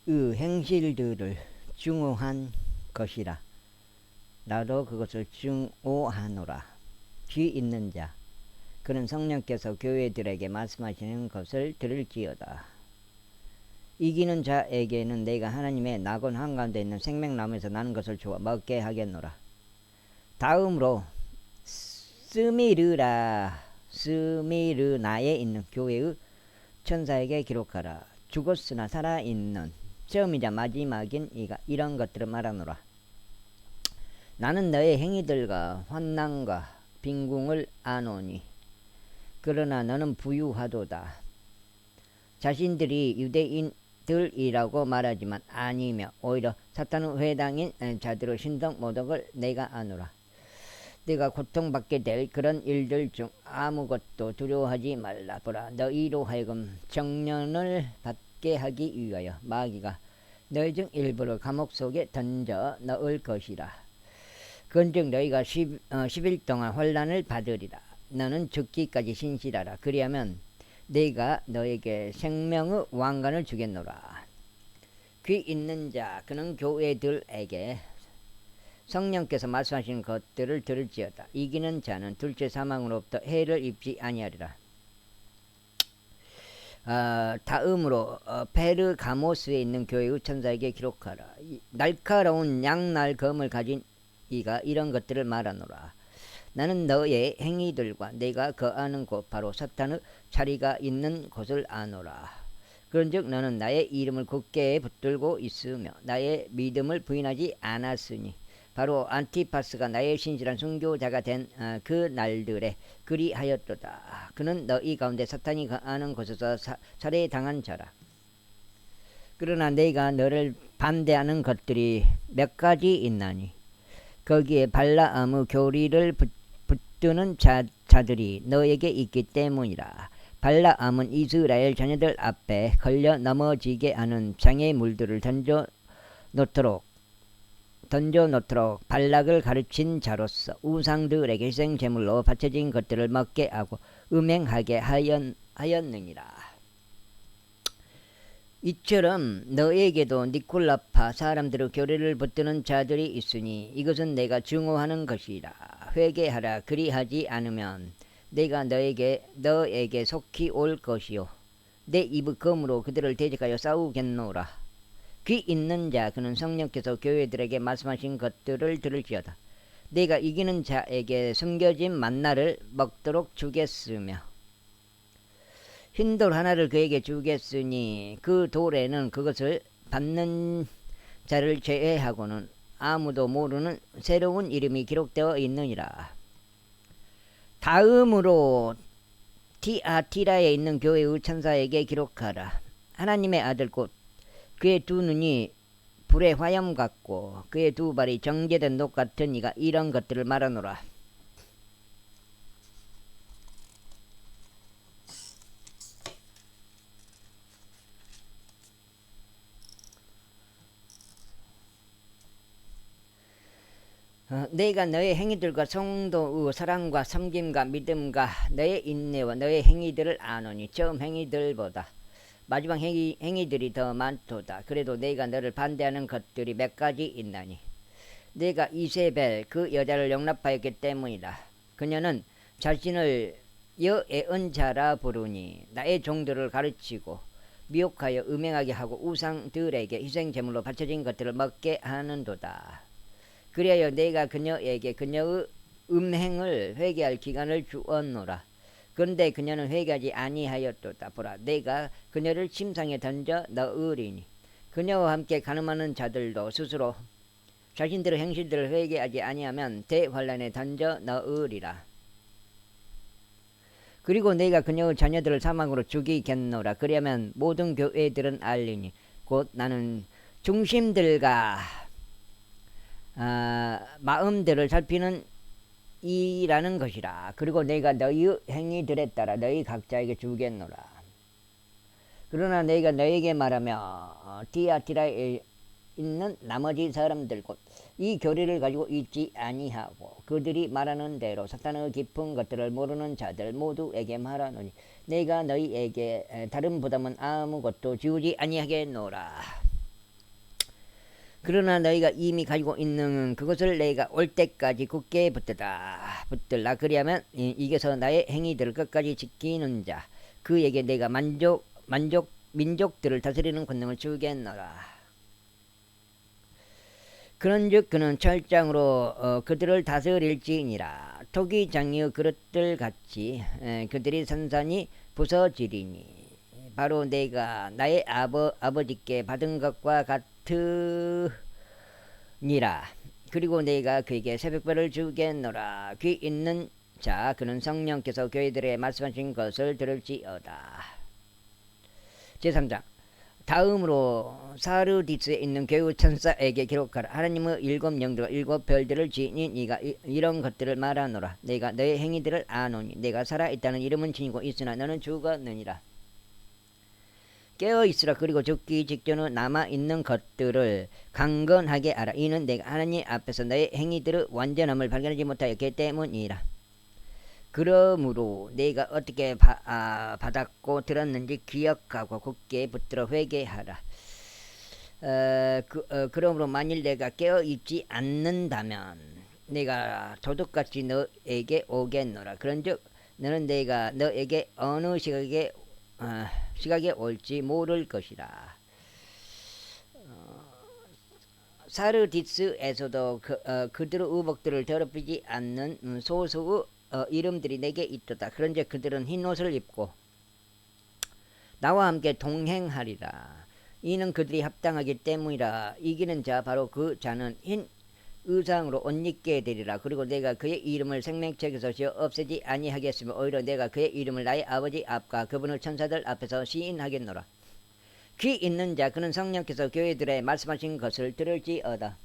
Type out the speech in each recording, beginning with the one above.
행실들을 증오한 것이라. 나도 그것을 증오하노라. 귀 있는 자, 그는 성령께서 교회들에게 말씀하시는 것을 들을지어다. 이기는 자에게는 내가 하나님의 낙원 한가운데 있는 생명나무에서 나는 것을 주어 먹게 하겠노라. 다음으로 스미르나에 있는 교회의 천사에게 기록하라. 죽었으나 살아있는 처음이자 마지막인 이가 이런 것들을 말하노라. 나는 너의 행위들과 환난과 빈궁을 아노니 그러나 너는 부유하도다. 자신들이 유대인들이라고 말하지만 아니며 오히려 사탄의 회당인 자들의 신성 모독을 내가 아노라. 네가 고통받게 될 그런 일들 중 아무것도 두려워하지 말라. 보라, 너희로 하여금 정령을 받게 하기 위하여 마귀가 너희 중 일부를 감옥 속에 던져 넣을 것이라. 그런즉 너희가 10일 동안 환난을 받으리라. 너는 죽기까지 신실하라. 그리하면 내가 너에게 생명의 왕관을 주겠노라. 귀 있는 자, 그는 교회들에게 성령께서 말씀하시는 것들을 들을지어다. 이기는 자는 둘째 사망으로부터 해를 입지 아니하리라. 다음으로 페르가모스에 있는 교회의 천사에게 기록하라. 날카로운 양날검을 가진 이가 이런 것들을 말하노라. 나는 너의 행위들과 내가 거하는 곳 바로 사탄의 자리가 있는 곳을 아노라. 그런즉 너는 나의 이름을 굳게 붙들고 있으며 나의 믿음을 부인하지 않았으니 바로 안티파스가 나의 신실한 순교자가 된 그 날들에 그리하였도다. 그는 너희 가운데 사탄이 거하는 곳에서 살해당한 자라. 그러나 내가 너를 반대하는 것들이 몇 가지 있나니 거기에 발라암의 교리를 붙드는 자들이 너에게 있기 때문이라. 발라암은 이스라엘 자녀들 앞에 걸려 넘어지게 하는 장애물들을 던져 놓도록 발락을 가르친 자로서 우상들에게 희생제물로 바쳐진 것들을 먹게 하고 음행하게 하였느니라. 이처럼 너에게도 니콜라파 사람들의 교리를 붙드는 자들이 있으니 이것은 내가 증오하는 것이라. 회개하라. 그리하지 않으면 내가 너에게 속히 올 것이요 내 입의 검으로 그들을 대적하여 싸우겠노라. 귀 있는 자, 그는 성령께서 교회들에게 말씀하신 것들을 들을지어다. 내가 이기는 자에게 숨겨진 만나를 먹도록 주겠으며 흰돌 하나를 그에게 주겠으니 그 돌에는 그것을 받는 자를 제외하고는 아무도 모르는 새로운 이름이 기록되어 있느니라. 다음으로 티아티라에 있는 교회의 천사에게 기록하라. 하나님의 아들 곧 그의 두 눈이 불의 화염 같고 그의 두 발이 정제된 녹 같은 이가 이런 것들을 말하노라. 내가 너의 행위들과 성도의 사랑과 섬김과 믿음과 너의 인내와 너의 행위들을 아노니 처음 행위들보다 마지막 행위들이 더 많도다. 그래도 내가 너를 반대하는 것들이 몇 가지 있나니 내가 이세벨 그 여자를 용납하였기 때문이다. 그녀는 자신을 여애언자라 부르니 나의 종들을 가르치고 미혹하여 음행하게 하고 우상들에게 희생제물로 바쳐진 것들을 먹게 하는도다. 그리하여 내가 그녀에게 그녀의 음행을 회개할 기간을 주었노라. 그런데 그녀는 회개하지 아니하였도다. 보라, 내가 그녀를 침상에 던져 넣으리니 그녀와 함께 간음하는 자들도 스스로 자신들의 행실들을 회개하지 아니하면 대환란에 던져 넣으리라. 그리고 내가 그녀의 자녀들을 사망으로 죽이겠노라. 그리하면 모든 교회들은 알리니 곧 나는 중심들과 마음들을 살피는 이라는 것이라. 그리고 내가 너희 행위들에 따라 너희 각자에게 주겠노라. 그러나 내가 너에게 말하며 티아티라에 있는 나머지 사람들 곧 이 교리를 가지고 있지 아니하고 그들이 말하는 대로 사탄의 깊은 것들을 모르는 자들 모두에게 말하노니 내가 너희에게 다른 부담은 아무것도 지우지 아니하겠노라. 그러나 너희가 이미 가지고 있는 그것을 내가 올 때까지 굳게 붙들라. 그리하면 이겨서 나의 행위들을 끝까지 지키는 자 그에게 내가 민족들을 다스리는 권능을 주겠노라. 그런즉 그는 철장으로 그들을 다스릴지니라. 토기장이의 그릇들 같이 그들이 산산이 부서지리니 바로 내가 나의 아버지께 받은 것과 같으니라. 그리고 내가 그에게 새벽별을 주겠노라. 귀 있는 자 그는 성령께서 교회들에 말씀하신 것을 들을지어다. 제3장 다음으로 사르디스에 있는 교회 천사에게 기록하라. 하나님의 7 영들과 7 별들을 지니 네가 이런 것들을 말하노라. 내가 너의 행위들을 아노니 내가 살아있다는 이름은 지니고 있으나 너는 죽었느니라. 깨어있으라. 그리고 죽기 직전에 남아있는 것들을 강건하게 알아. 이는 내가 하나님 앞에서 너의 행위들의 완전함을 발견하지 못하였기 때문이라. 그러므로 내가 어떻게 받았고 들었는지 기억하고 굳게 붙들어 회개하라. 그러므로 만일 내가 깨어있지 않는다면 내가 도둑같이 너에게 오겠노라. 그런즉 너는 내가 너에게 어느 시각에 올지 모를 것이라. 사르디스에서도 그들의 의복들을 더럽히지 않는 소수의 이름들이 내게 있도다. 그런즉 그들은 흰 옷을 입고 나와 함께 동행하리라. 이는 그들이 합당하기 때문이라. 이기는 자 바로 그 자는 흰 의상으로 옷 입게 되리라. 그리고 내가 그의 이름을 생명책에서 지어 없애지 아니하겠으며 오히려 내가 그의 이름을 나의 아버지 앞과 그분의 천사들 앞에서 시인하겠노라. 귀 있는 자 그는 성령께서 교회들에 말씀하신 것을 들을지어다.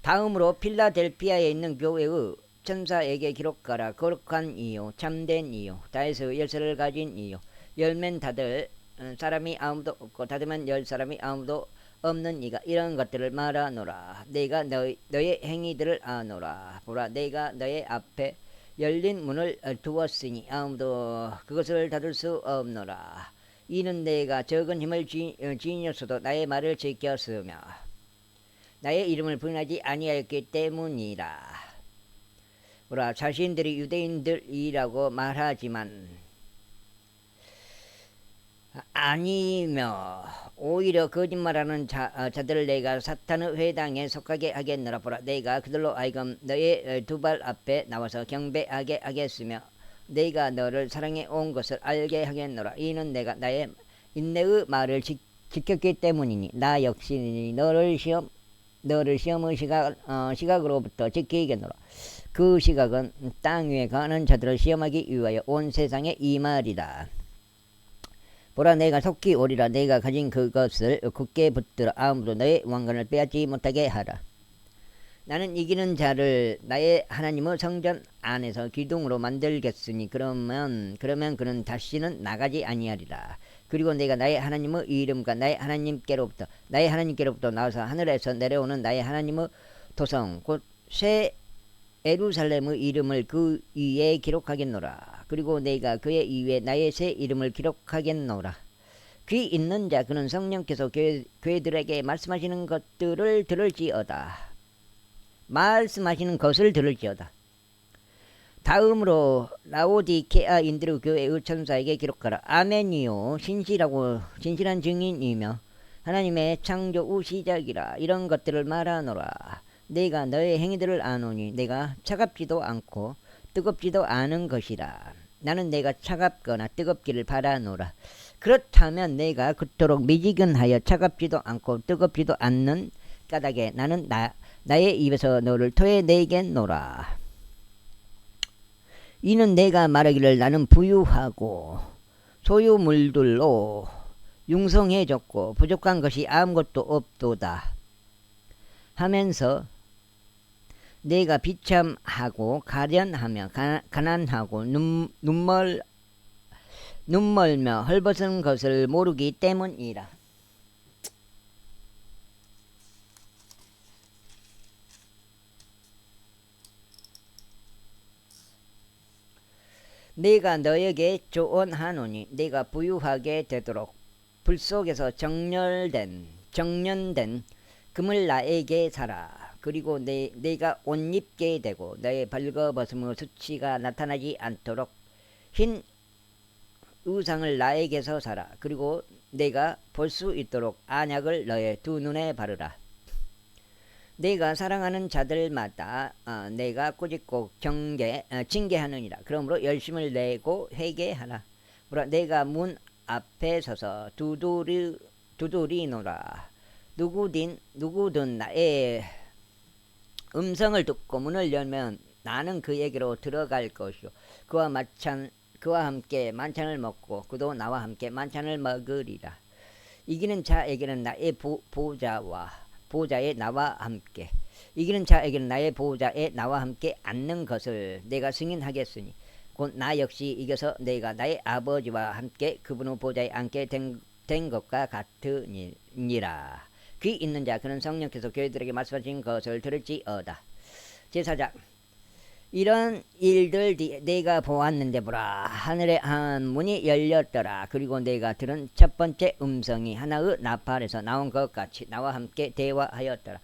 다음으로 필라델피아에 있는 교회의 천사에게 기록하라. 거룩한 이요 참된 이요 다윗의 열쇠를 가진 이요 열면 닫을 사람이 아무도 없고 닫으면 열 사람이 아무도 없는 이가 이런 것들을 말하노라. 내가 너의 행위들을 아노라. 보라 내가 너의 앞에 열린 문을 두었으니 아무도 그것을 닫을 수 없노라. 이는 내가 적은 힘을 지니었어도 나의 말을 지켰으며 나의 이름을 부인하지 아니하였기 때문이라. 보라 자신들이 유대인들이라고 말하지만 아니며 오히려 거짓말하는 자들을 내가 사탄의 회당에 속하게 하겠노라. 보라 내가 그들로 하여금 너의 두 발 앞에 나와서 경배하게 하겠으며 내가 너를 사랑해 온 것을 알게 하겠노라. 이는 내가 나의 인내의 말을 지켰기 때문이니 나 역시 너를 시험의 시각으로부터 지키겠노라. 그 시각은 땅 위에 가는 자들을 시험하기 위하여 온 세상에 이 말이다. 보라 내가 속히 오리라. 내가 가진 그것을 굳게 붙들어 아무도 너의 왕관을 빼앗지 못하게 하라. 나는 이기는 자를 나의 하나님의 성전 안에서 기둥으로 만들겠으니 그러면 그는 다시는 나가지 아니하리라. 그리고 내가 나의 하나님의 이름과 나의 하나님께로부터 나와서 하늘에서 내려오는 나의 하나님의 도성 곧 새 예루살렘의 이름을 그 위에 기록하겠노라. 그리고 내가 그의 위에 나의 새 이름을 기록하겠노라. 귀 있는 자 그는 성령께서 교회들에게 말씀하시는 것을 들을지어다. 다음으로 라오디케아인들의 교회의 천사에게 기록하라. 아멘이요 신실한 증인이며 하나님의 창조의 시작이라. 이런 것들을 말하노라. 내가 너의 행위들을 아노니 내가 차갑지도 않고 뜨겁지도 않은 것이라. 나는 내가 차갑거나 뜨겁기를 바라노라. 그렇다면 내가 그토록 미지근하여 차갑지도 않고 뜨겁지도 않는 까닭에 나는 나의 입에서 너를 토해내겠노라. 이는 내가 말하기를 나는 부유하고 소유물들로 융성해졌고 부족한 것이 아무것도 없도다 하면서 내가 비참하고 가련하며 가난하고 눈멀며 헐벗은 것을 모르기 때문이라. 내가 너에게 조언하노니 내가 부유하게 되도록 불 속에서 정련된 금을 나에게 사라. 그리고 내가 옷 입게 되고 너의 벌거벗음의 수치가 나타나지 않도록 흰 의상을 나에게서 사라. 그리고 내가 볼 수 있도록 안약을 너의 두 눈에 바르라. 내가 사랑하는 자들마다 내가 꾸짖고 징계하느니라. 그러므로 열심을 내고 회개하라. 내가 문 앞에 서서 두드리노라. 누구든 나의 음성을 듣고 문을 열면 나는 그에게로 들어갈 것이요 그와 함께 만찬을 먹고 그도 나와 함께 만찬을 먹으리라. 이기는 자에게는 나의 보좌에 나와 함께 이기는 자에게는 나의 보좌에 나와 함께 앉는 것을 내가 승인하겠으니 곧 나 역시 이겨서 내가 나의 아버지와 함께 그분의 보좌에 앉게 된 것과 같으니라. 귀 있는 자 그는 성령께서 교회들에게 말씀하신 것을 들을지어다. 제사장 이런 일들 내가 보았는데 보라, 하늘의 한 문이 열렸더라. 그리고 내가 들은 첫 번째 음성이 하나의 나팔에서 나온 것 같이 나와 함께 대화하였더라.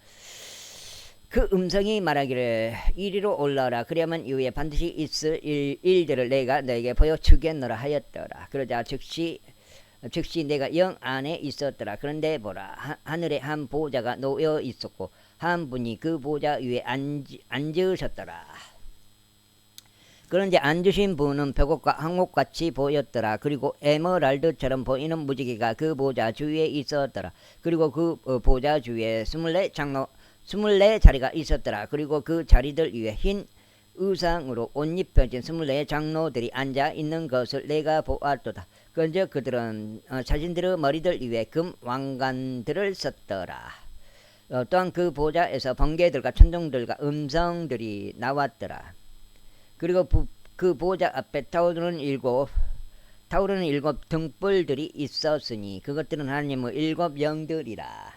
그 음성이 말하기를 이리로 올라오라. 그리하면 이후에 반드시 있을 일들을 내가 너에게 보여주겠노라 하였더라. 그러자 즉시 내가 영 안에 있었더라. 그런데 보라, 하늘에 한 보좌가 놓여 있었고 한 분이 그 보좌 위에 앉으셨더라. 그런데 앉으신 분은 벽옥과 황옥같이 보였더라. 그리고 에메랄드처럼 보이는 무지개가 그 보좌 주위에 있었더라. 그리고 그 보좌 주위에 24자리가 있었더라. 그리고 그 자리들 위에 흰 의상으로 옷 입혀진 24 장로들이 앉아 있는 것을 내가 보았도다. 그런즉 그들은 자신들의 머리들 위에 금 왕관들을 썼더라. 또한 그 보좌에서 번개들과 천둥들과 음성들이 나왔더라. 그리고 그 보좌 앞에 타오르는 일곱 등불들이 있었으니 그것들은 하나님의 일곱 영들이라.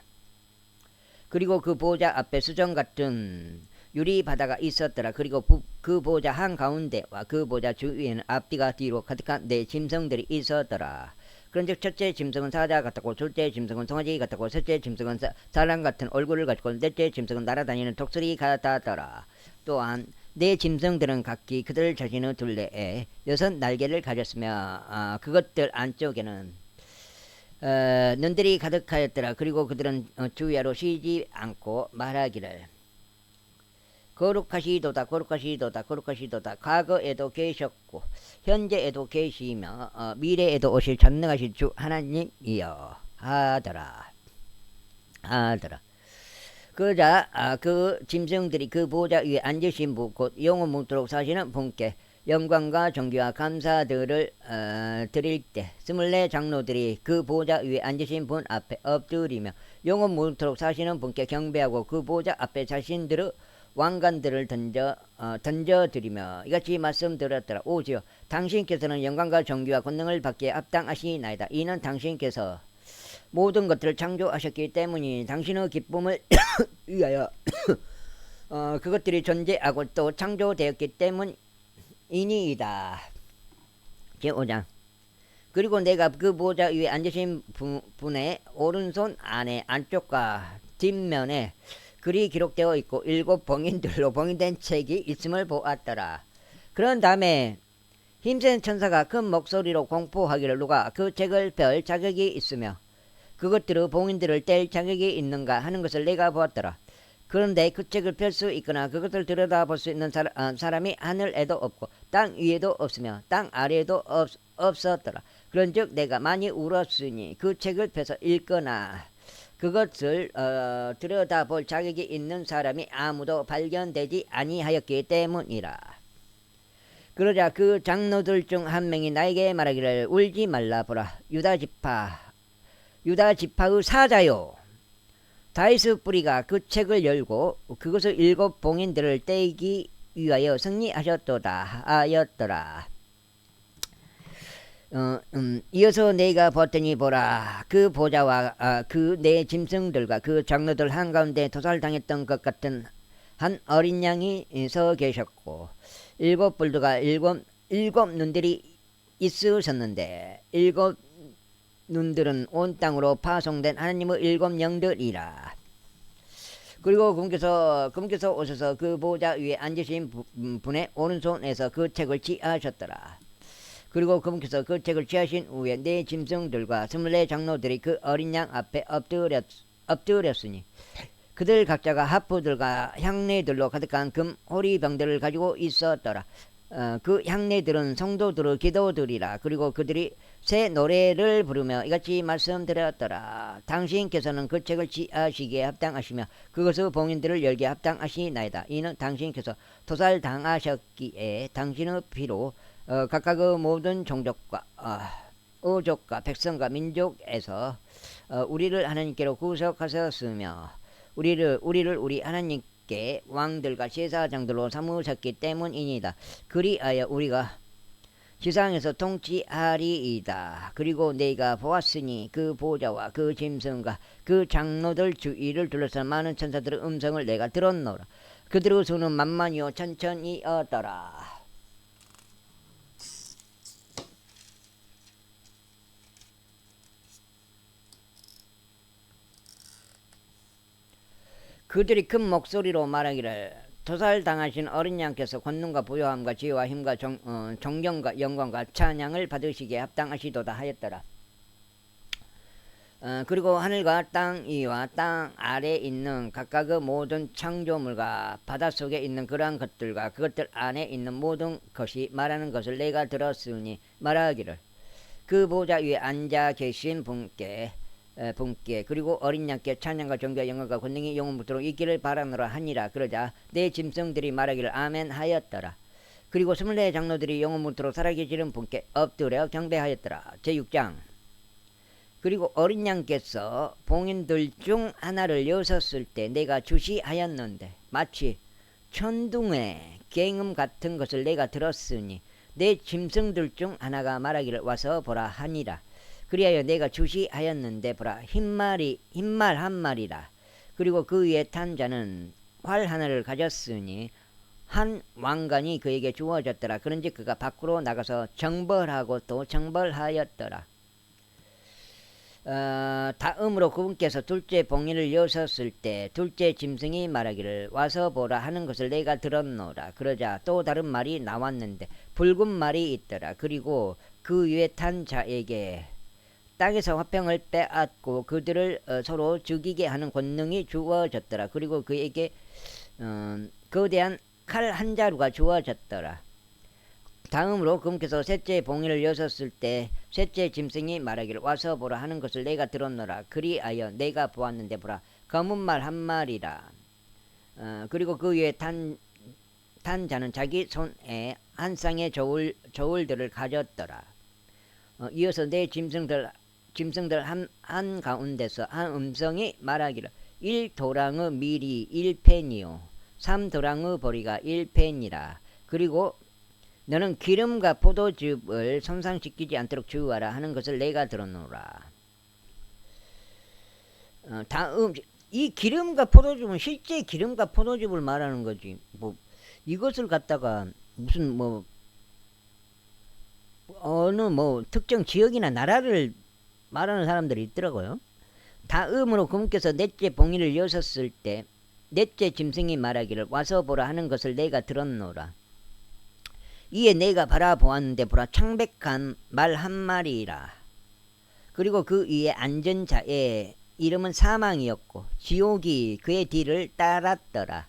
그리고 그 보좌 앞에 수정 같은 유리 바다가 있었더라. 그리고 그 보좌 한가운데와 그 보좌 주위에는 앞뒤가 뒤로 가득한 네 짐승들이 있었더라. 그런즉 첫째 짐승은 사자 같았고 둘째 짐승은 송아지 같았고 셋째 짐승은 사람 같은 얼굴을 가지고 넷째 짐승은 날아다니는 독수리 같았더라. 또한 네 짐승들은 각기 그들 자신의 둘레에 6 날개를 가졌으며 그것들 안쪽에는 눈들이 가득하였더라. 그리고 그들은 주야로 쉬지 않고 말하기를 거룩하시도다 거룩하시도다 거룩하시도다. 과거에도 계셨고 현재에도 계시며 미래에도 오실 전능하신 주 하나님이여 하더라. 그러자 그 짐승들이 그 보좌 위에 앉으신 분 곧 영원 묻도록 사시는 분께 영광과 존귀와 감사들을 드릴 때 24 장로들이 그 보좌 위에 앉으신 분 앞에 엎드리며 영원 묻도록 사시는 분께 경배하고 그 보좌 앞에 자신들의 왕관들을 던져드리며 이같이 말씀드렸더라. 오지여 당신께서는 영광과 존귀와 권능을 받기에 합당하시나이다. 이는 당신께서 모든 것들을 창조하셨기 때문이 당신의 기쁨을 위하여 그것들이 존재하고 또 창조되었기 때문이니이다. 제5장 그리고 내가 그 보좌 위에 앉으신 분의 오른손 안에 안쪽과 뒷면에 글이 기록되어 있고 7 봉인들로 봉인된 책이 있음을 보았더라. 그런 다음에 힘센 천사가 큰 목소리로 공포하기를 누가 그 책을 펼 자격이 있으며 그것들의 봉인들을 뗄 자격이 있는가 하는 것을 내가 보았더라. 그런데 그 책을 펼 수 있거나 그것을 들여다볼 수 있는 사람이 하늘에도 없고 땅 위에도 없으며 땅 아래에도 없었더라. 그런즉 내가 많이 울었으니 그 책을 펴서 읽거나 그것을 들여다볼 자격이 있는 사람이 아무도 발견되지 아니하였기 때문이라. 그러자 그 장로들 중 한 명이 나에게 말하기를 울지 말라. 보라, 유다 지파의 사자요 다윗의 뿌리가 그 책을 열고 그것의 7 봉인들을 떼기 위하여 승리하셨도다 하였더라. 이어서 내가 보았더니 보라, 그 보좌와 그 네 짐승들과 그 장로들 한가운데 도살당했던 것 같은 한 어린 양이 서 계셨고 7 뿔들과 일곱 눈들이 있으셨는데 7 눈들은 온 땅으로 파송된 하나님의 일곱 영들이라. 그리고 그분께서 오셔서 그 보좌 위에 앉으신 분의 오른손에서 그 책을 취하셨더라. 그리고 그분께서 그 책을 취하신 후에 네 짐승들과 24 장로들이 그 어린 양 앞에 엎드렸으니 그들 각자가 하프들과 향례들로 가득한 금 호리병들을 가지고 있었더라. 그 향례들은 성도들의 기도들이라. 그리고 그들이 새 노래를 부르며 이같이 말씀드렸더라. 당신께서는 그 책을 취하시기에 합당하시며 그것의 봉인들을 열기에 합당하시나이다. 이는 당신께서 도살당하셨기에 당신의 피로 각각의 모든 종족과 어족과 백성과 민족에서 우리를 하나님께로 구속하셨으며 우리를 우리 하나님께 왕들과 제사장들로 삼으셨기 때문이니다. 그리하여 우리가 지상에서 통치하리이다. 그리고 내가 보았으니 그 보좌와 그 짐승과 그 장로들 주위를 둘러싼 많은 천사들의 음성을 내가 들었노라. 그들의 수는 만만이요 천천이었더라. 그들이 큰 목소리로 말하기를 도살당하신 어린 양께서 권능과 부요함과 지혜와 힘과 존경과 영광과 찬양을 받으시기에 합당하시도다 하였더라. 그리고 하늘과 땅 위와 땅 아래에 있는 각각의 모든 창조물과 바닷속에 있는 그러한 것들과 그것들 안에 있는 모든 것이 말하는 것을 내가 들었으니 말하기를 그 보좌 위에 앉아 계신 분께 그리고 어린 양께 찬양과 존귀와 영광과 권능이 영원토록 있기를 바라노라 하니라. 그러자 내 짐승들이 말하기를 아멘 하였더라. 그리고 24 장로들이 영원토록 살아계시는 분께 엎드려 경배하였더라. 제6장. 그리고 어린 양께서 봉인들 중 하나를 여셨을 때 내가 주시하였는데 마치 천둥의 갱음 같은 것을 내가 들었으니 내 짐승들 중 하나가 말하기를 와서 보라 하니라. 그리하여 내가 주시하였는데 보라 흰말 한 마리라. 그리고 그 위에 탄 자는 활 하나를 가졌으니 한 왕관이 그에게 주어졌더라. 그런즉 그가 밖으로 나가서 정벌하고 또 정벌하였더라. 다음으로 그분께서 둘째 봉인을 여셨을 때 둘째 짐승이 말하기를 와서 보라 하는 것을 내가 들었노라. 그러자 또 다른 말이 나왔는데 붉은 말이 있더라. 그리고 그 위에 탄 자에게 땅에서 화평을 빼앗고 그들을 서로 죽이게 하는 권능이 주어졌더라. 그리고 그에게 거대한 칼 한 자루가 주어졌더라. 다음으로 그분께서 셋째 봉인을 여셨을 때 셋째 짐승이 말하기를 와서 보라 하는 것을 내가 들었노라. 그리하여 내가 보았는데 보라 검은 말 한 마리라. 그리고 그 위에 탄 자는 자기 손에 한 쌍의 저울들을 가졌더라. 이어서 내 짐승들 한 가운데서 한 음성이 말하기를 1도랑의 밀이 1펜이요 3도랑의 보리가 1펜이라. 그리고 너는 기름과 포도즙을 손상시키지 않도록 주의하라 하는 것을 내가 들었노라. 이 기름과 포도즙은 실제 기름과 포도즙을 말하는 거지. 뭐 이것을 갖다가 무슨 어느 특정 지역이나 나라를 말하는 사람들이 있더라고요. 다음으로 그분께서 넷째 봉인을 여셨을 때 넷째 짐승이 말하기를 와서 보라 하는 것을 내가 들었노라. 이에 내가 바라보았는데 보라 창백한 말 한 마리라. 그리고 그 위에 앉은 자의 이름은 사망이었고 지옥이 그의 뒤를 따랐더라.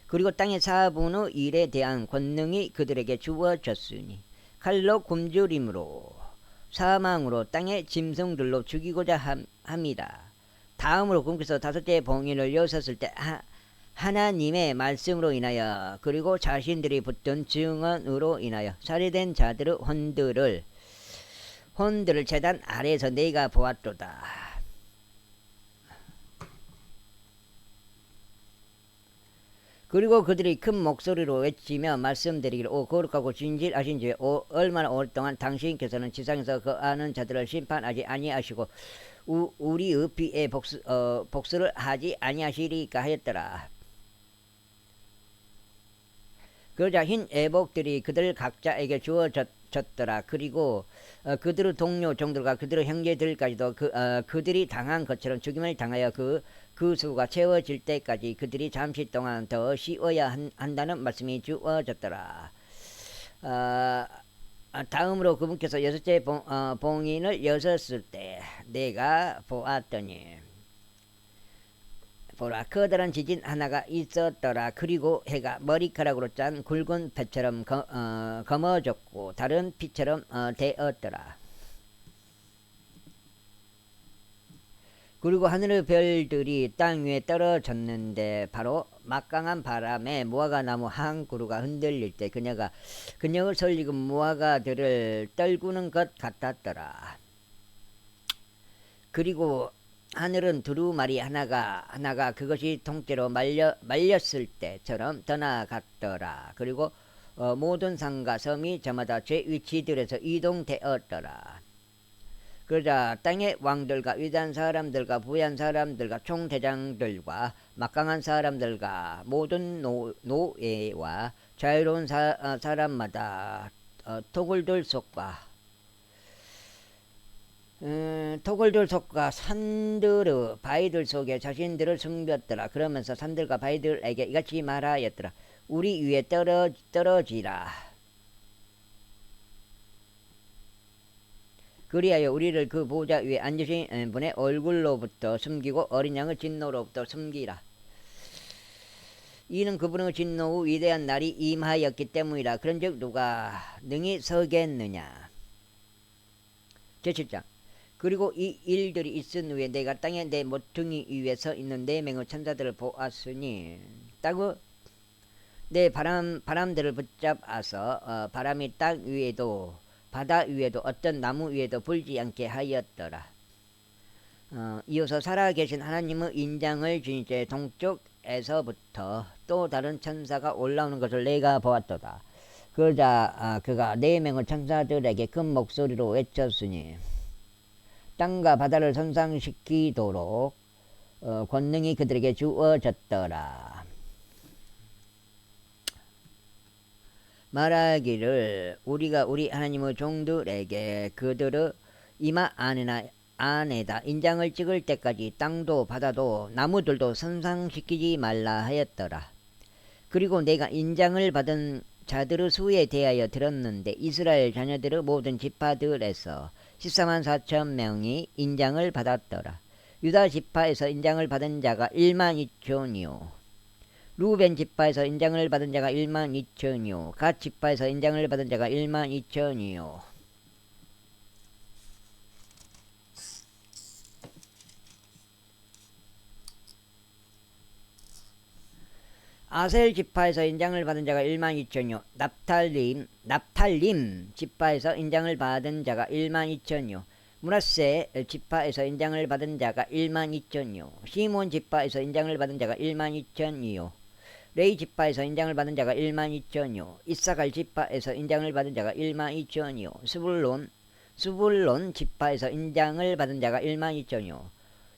그리고 땅의 4분의 1에 대한 권능이 그들에게 주어졌으니 칼로 굶주림으로 사망으로 땅의 짐승들로 죽이고자 합니다. 다음으로 그분께서 다섯째 봉인을 여셨을 때 하나님의 말씀으로 인하여 그리고 자신들이 붙든 증언으로 인하여 살해된 자들의 혼들을 제단 아래에서 내가 보았도다. 그리고 그들이 큰 목소리로 외치며 말씀드리기를 오 거룩하고 진실하신 주여 얼마나 오랫동안 당신께서는 지상에서 거하는 자들을 심판하지 아니하시고 우리의 피에 복수를 하지 아니하시리까 하였더라. 그러자 흰 애복들이 그들 각자에게 주어졌더라. 졌더라. 그리고 그들의 동료 종들과 그들의 형제들까지도 그들이 당한 것처럼 죽임을 당하여 그 수가 채워질 때까지 그들이 잠시 동안 더 쉬어야 한다는 말씀이 주어졌더라. 다음으로 그분께서 여섯째 봉인을 여셨을 때 내가 보았더니 보라, 커다란 지진 하나가 있었더라. 그리고 해가 머리카락으로 짠 굵은 배처럼 검어졌고 다른 피처럼 되었더라. 그리고 하늘의 별들이 땅 위에 떨어졌는데 바로 막강한 바람에 무화과 나무 한 그루가 흔들릴 때 그녀를 설리고 무화과들을 떨구는 것 같았더라. 그리고 하늘은 두루마리 하나가 그것이 통째로 말렸을 때처럼 떠나갔더라. 그리고 모든 산과 섬이 저마다 제 위치들에서 이동되었더라. 그러자 땅의 왕들과 위대한 사람들과 부유한 사람들과 총대장들과 막강한 사람들과 모든 노예와 자유로운 사람마다 토굴들 속과 산들의 바위들 속에 자신들을 숨겼더라. 그러면서 산들과 바위들에게 이같이 말하였더라. 우리 위에 떨어지라. 그리하여 우리를 그 보좌 위에 앉으신 분의 얼굴로부터 숨기고 어린 양의 진노로부터 숨기라. 이는 그분의 진노 후 위대한 날이 임하였기 때문이라. 그런즉 누가 능히 서겠느냐. 제7장. 그리고 이 일들이 있은 후에 내가 땅에 내 모퉁이 위에 서 있는 4명의 천사들을 보았으니 땅의 내 바람들을 붙잡아서 바람이 땅 위에도 바다 위에도 어떤 나무 위에도 불지 않게 하였더라. 이어서 살아계신 하나님의 인장을 지닌 제 동쪽에서부터 또 다른 천사가 올라오는 것을 내가 보았도다. 그러자 그가 4명의 천사들에게 큰 목소리로 외쳤으니 땅과 바다를 손상시키도록 권능이 그들에게 주어졌더라. 말하기를 우리가 우리 하나님의 종들에게 그들의 이마 안에다 인장을 찍을 때까지 땅도 바다도 나무들도 손상시키지 말라 하였더라. 그리고 내가 인장을 받은 자들의 수에 대하여 들었는데 이스라엘 자녀들의 모든 지파들에서 14만 4천 명이 인장을 받았더라. 유다 지파에서 인장을 받은 자가 1만 2천이요. 루벤 지파에서 인장을 받은 자가 1만 2천이요. 갓 지파에서 인장을 받은 자가 1만 2천이요. 아셀 지파에서 인장을 받은 자가 1만 2천이요. 납탈림 지파에서 인장을 받은 자가 1만 2천이요. 므낫세 지파에서 인장을 받은 자가 1만 2천이요. 시몬 지파에서 인장을 받은 자가 1만 2천이요. 레이 지파에서 인장을 받은 자가 1만 2천이요. 이사갈 지파에서 인장을 받은 자가 1만 2천이요. 스불론 지파에서 인장을 받은 자가 1만 2천이요.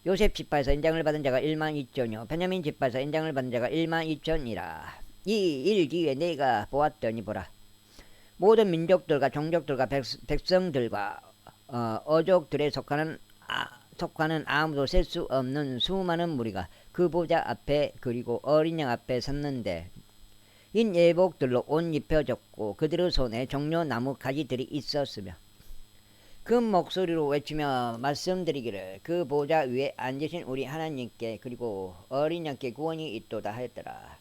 요셉 지파에서 인장을 받은 자가 1만 2천이요. 베냐민 지파에서 인장을 받은 자가 1만 2천이라. 이 일기에 내가 보았더니 보라, 모든 민족들과 종족들과 백성들과 어족들에 속하는 아무도 셀 수 없는 수많은 무리가 그 보좌 앞에 그리고 어린 양 앞에 섰는데 흰 예복들로 옷 입혀졌고 그들의 손에 종려나무 가지들이 있었으며 큰 목소리로 외치며 말씀드리기를 그 보좌 위에 앉으신 우리 하나님께 그리고 어린 양께 구원이 있도다 하였더라.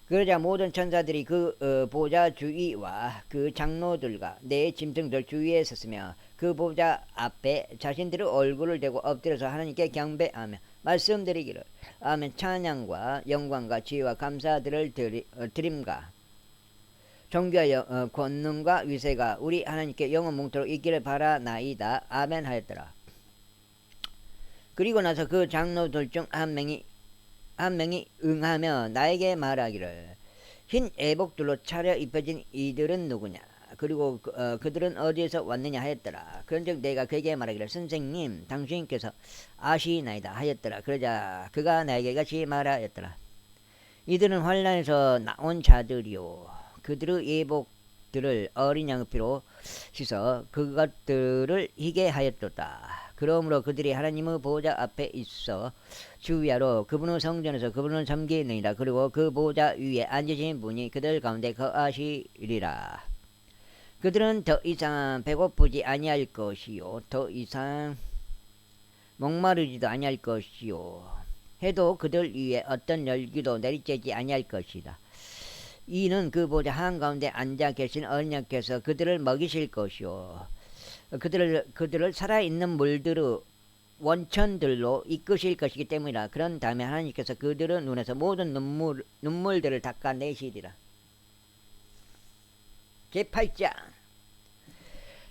그러자 모든 천사들이 그 보좌 주위와 그 장로들과 내 짐승들 주위에 섰으며 그 보좌 앞에 자신들의 얼굴을 대고 엎드려서 하나님께 경배하며 말씀드리기를 아멘. 찬양과 영광과 지혜와 감사들을 드림과 존귀와 권능과 위세가 우리 하나님께 영원 뭉토록 있기를 바라나이다. 아멘 하였더라. 그리고 나서 그 장로들 중 한 명이 응하며 나에게 말하기를 흰 애복들로 차려 입혀진 이들은 누구냐? 그리고 그들은 어디에서 왔느냐 하였더라. 그런즉 내가 그에게 말하기를 선생님 당신께서 아시나이다 하였더라. 그러자 그가 나에게 같이 말하였더라. 이들은 환란에서 나온 자들이요. 그들의 것들을 어린 양의 피로 씻어 그것들을 희게 하였도다. 그러므로 그들이 하나님의 보좌 앞에 있어 주야로 그분의 성전에서 그분을 섬기느니라. 그리고 그 보좌 위에 앉으신 분이 그들 가운데 거하시리라. 그들은 더 이상 배고프지 아니할 것이요 더 이상 목마르지도 아니할 것이요 해도 그들 위에 어떤 열기도 내리쬐지 아니할 것이다. 이는 그 보좌 한가운데 앉아 계신 어린 양께서 그들을 먹이실 것이요 그들을 살아있는 물들의 원천들로 이끄실 것이기 때문이라. 그런 다음에 하나님께서 그들의 눈에서 모든 눈물들을 닦아내시리라. 제8장.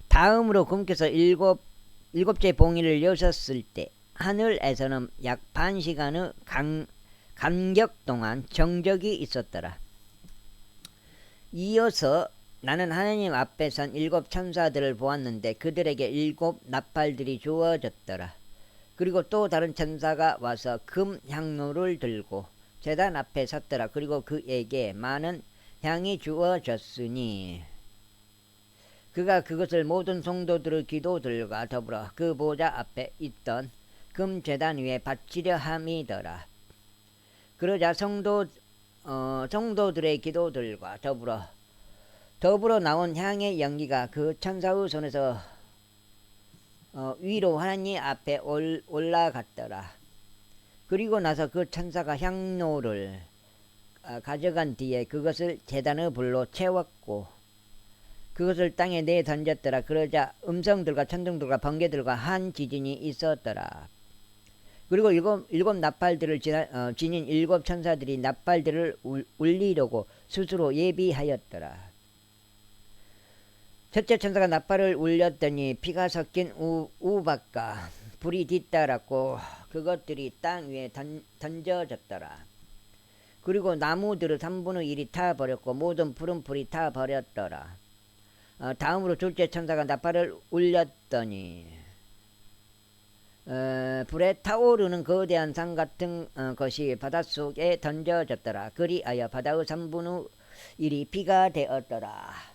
다음으로 금께서 일곱째 봉인을 여셨을 때 하늘에서는 약 반시간의 간격 동안 정적이 있었더라. 이어서 나는 하나님 앞에 선 7 천사들을 보았는데 그들에게 7 나팔들이 주어졌더라. 그리고 또 다른 천사가 와서 금 향로를 들고 제단 앞에 섰더라. 그리고 그에게 많은 향이 주어졌으니 그가 그것을 모든 성도들의 기도들과 더불어 그 보좌 앞에 있던 금 제단 위에 바치려 함이더라. 그러자 성도들의 기도들과 더불어 나온 향의 연기가 그 천사의 손에서 위로 하나님 앞에 올라갔더라. 그리고 나서 그 천사가 향로를 가져간 뒤에 그것을 제단의 불로 채웠고 그것을 땅에 내던졌더라. 그러자 음성들과 천둥들과 번개들과 한 지진이 있었더라. 그리고 일곱 나팔들을 지닌 7 천사들이 나팔들을 울리려고 스스로 예비하였더라. 첫째 천사가 나팔을 울렸더니 피가 섞인 우박과 불이 뒤따랐고 그것들이 땅 위에 던져졌더라. 그리고 나무들의 3분의 1이 타버렸고 모든 푸른 풀이 타버렸더라. 다음으로 둘째 천사가 나팔을 울렸더니 불에 타오르는 거대한 산 같은 것이 바닷속에 던져졌더라. 그리하여 바다의 3분의 1이 피가 되었더라.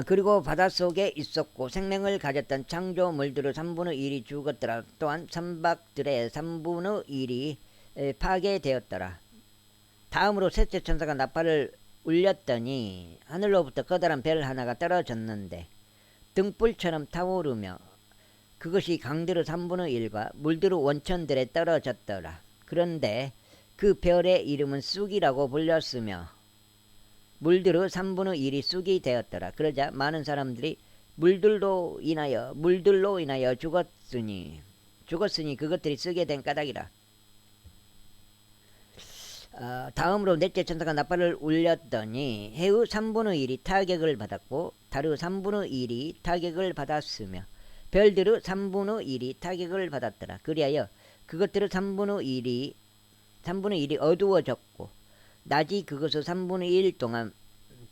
그리고 바닷속에 있었고 생명을 가졌던 창조물들의 3분의 1이 죽었더라. 또한 선박들의 3분의 1이 파괴되었더라. 다음으로 셋째 천사가 나팔을 울렸더니 하늘로부터 커다란 별 하나가 떨어졌는데 등불처럼 타오르며 그것이 강들의 3분의 1과 물들의 원천들에 떨어졌더라. 그런데 그 별의 이름은 쑥이라고 불렸으며 물들의 3분의 1이 쑥이 되었더라. 그러자 많은 사람들이 물들로 인하여 죽었으니 그것들이 쑥이 된 까닭이라. 다음으로 넷째 천사가 나팔을 울렸더니 해의 3분의 1이 타격을 받았고 달의 3분의 1이 타격을 받았으며 별들의 3분의 1이 타격을 받았더라. 그리하여 그것들의 3분의 1이 어두워졌고 낮이 그것의 3분의 1 동안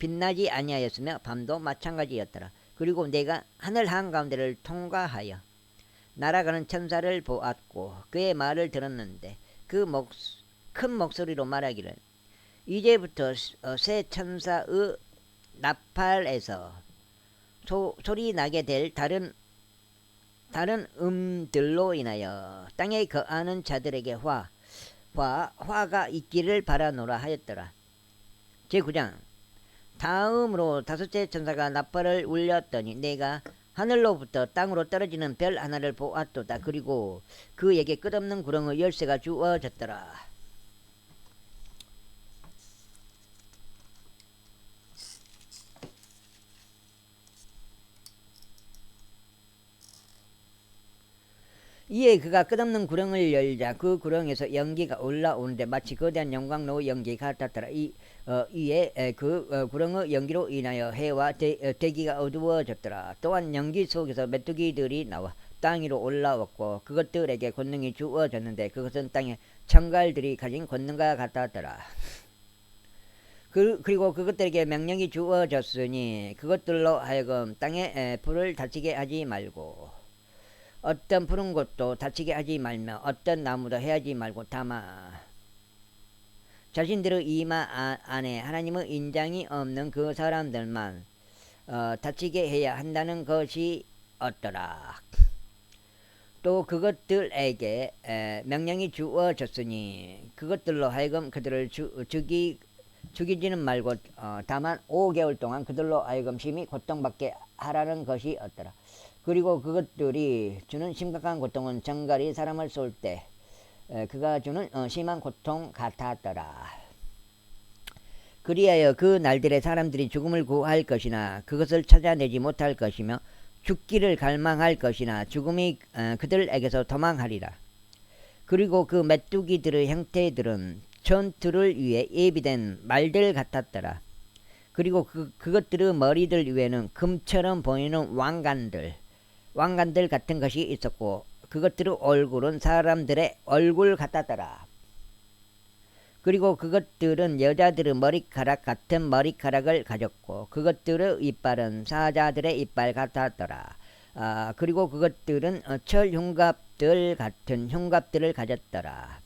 빛나지 아니하였으며 밤도 마찬가지였더라. 그리고 내가 하늘 한가운데를 통과하여 날아가는 천사를 보았고 그의 말을 들었는데 큰 목소리로 말하기를 이제부터 새 천사의 나팔에서 소리 나게 될 다른 음들로 인하여 땅에 거하는 자들에게 화가 있기를 바라노라 하였더라. 제9장. 다음으로 다섯째 천사가 나팔을 울렸더니 내가 하늘로부터 땅으로 떨어지는 별 하나를 보았도다. 그리고 그에게 끝없는 구렁의 열쇠가 주어졌더라. 이에 그가 끝없는 구렁을 열자 그 구렁에서 연기가 올라오는데 마치 거대한 영광로의 연기 같았더라. 이에 그 구렁의 연기로 인하여 해와 대기가 어두워졌더라. 또한 연기 속에서 메뚜기들이 나와 땅 위로 올라왔고 그것들에게 권능이 주어졌는데 그것은 땅의 청갈들이 가진 권능과 같았더라. 그리고 그것들에게 명령이 주어졌으니 그것들로 하여금 땅에 불을 다치게 하지 말고 어떤 푸른 곳도 다치게 하지 말며 어떤 나무도 해하지 말고 다만 자신들의 이마 안에 하나님의 인장이 없는 그 사람들만 다치게 해야 한다는 것이 없더라. 또 그것들에게 명령이 주어졌으니 그것들로 하여금 그들을 죽이지는 말고 다만 5개월 동안 그들로 하여금 심히 고통받게 하라는 것이 없더라. 그리고 그것들이 주는 심각한 고통은 정갈이 사람을 쏠 때 그가 주는 심한 고통 같았더라. 그리하여 그 날들에 사람들이 죽음을 구할 것이나 그것을 찾아내지 못할 것이며 죽기를 갈망할 것이나 죽음이 그들에게서 도망하리라. 그리고 그 메뚜기들의 형태들은 전투를 위해 예비된 말들 같았더라. 그리고 그것들의 머리들 위에는 금처럼 보이는 왕관들 같은 것이 있었고 그것들의 얼굴은 사람들의 얼굴 같았더라. 그리고 그것들은 여자들의 머리카락 같은 머리카락을 가졌고 그것들의 이빨은 사자들의 이빨 같았더라. 그리고 그것들은 철 흉갑들 같은 흉갑들을 가졌더라.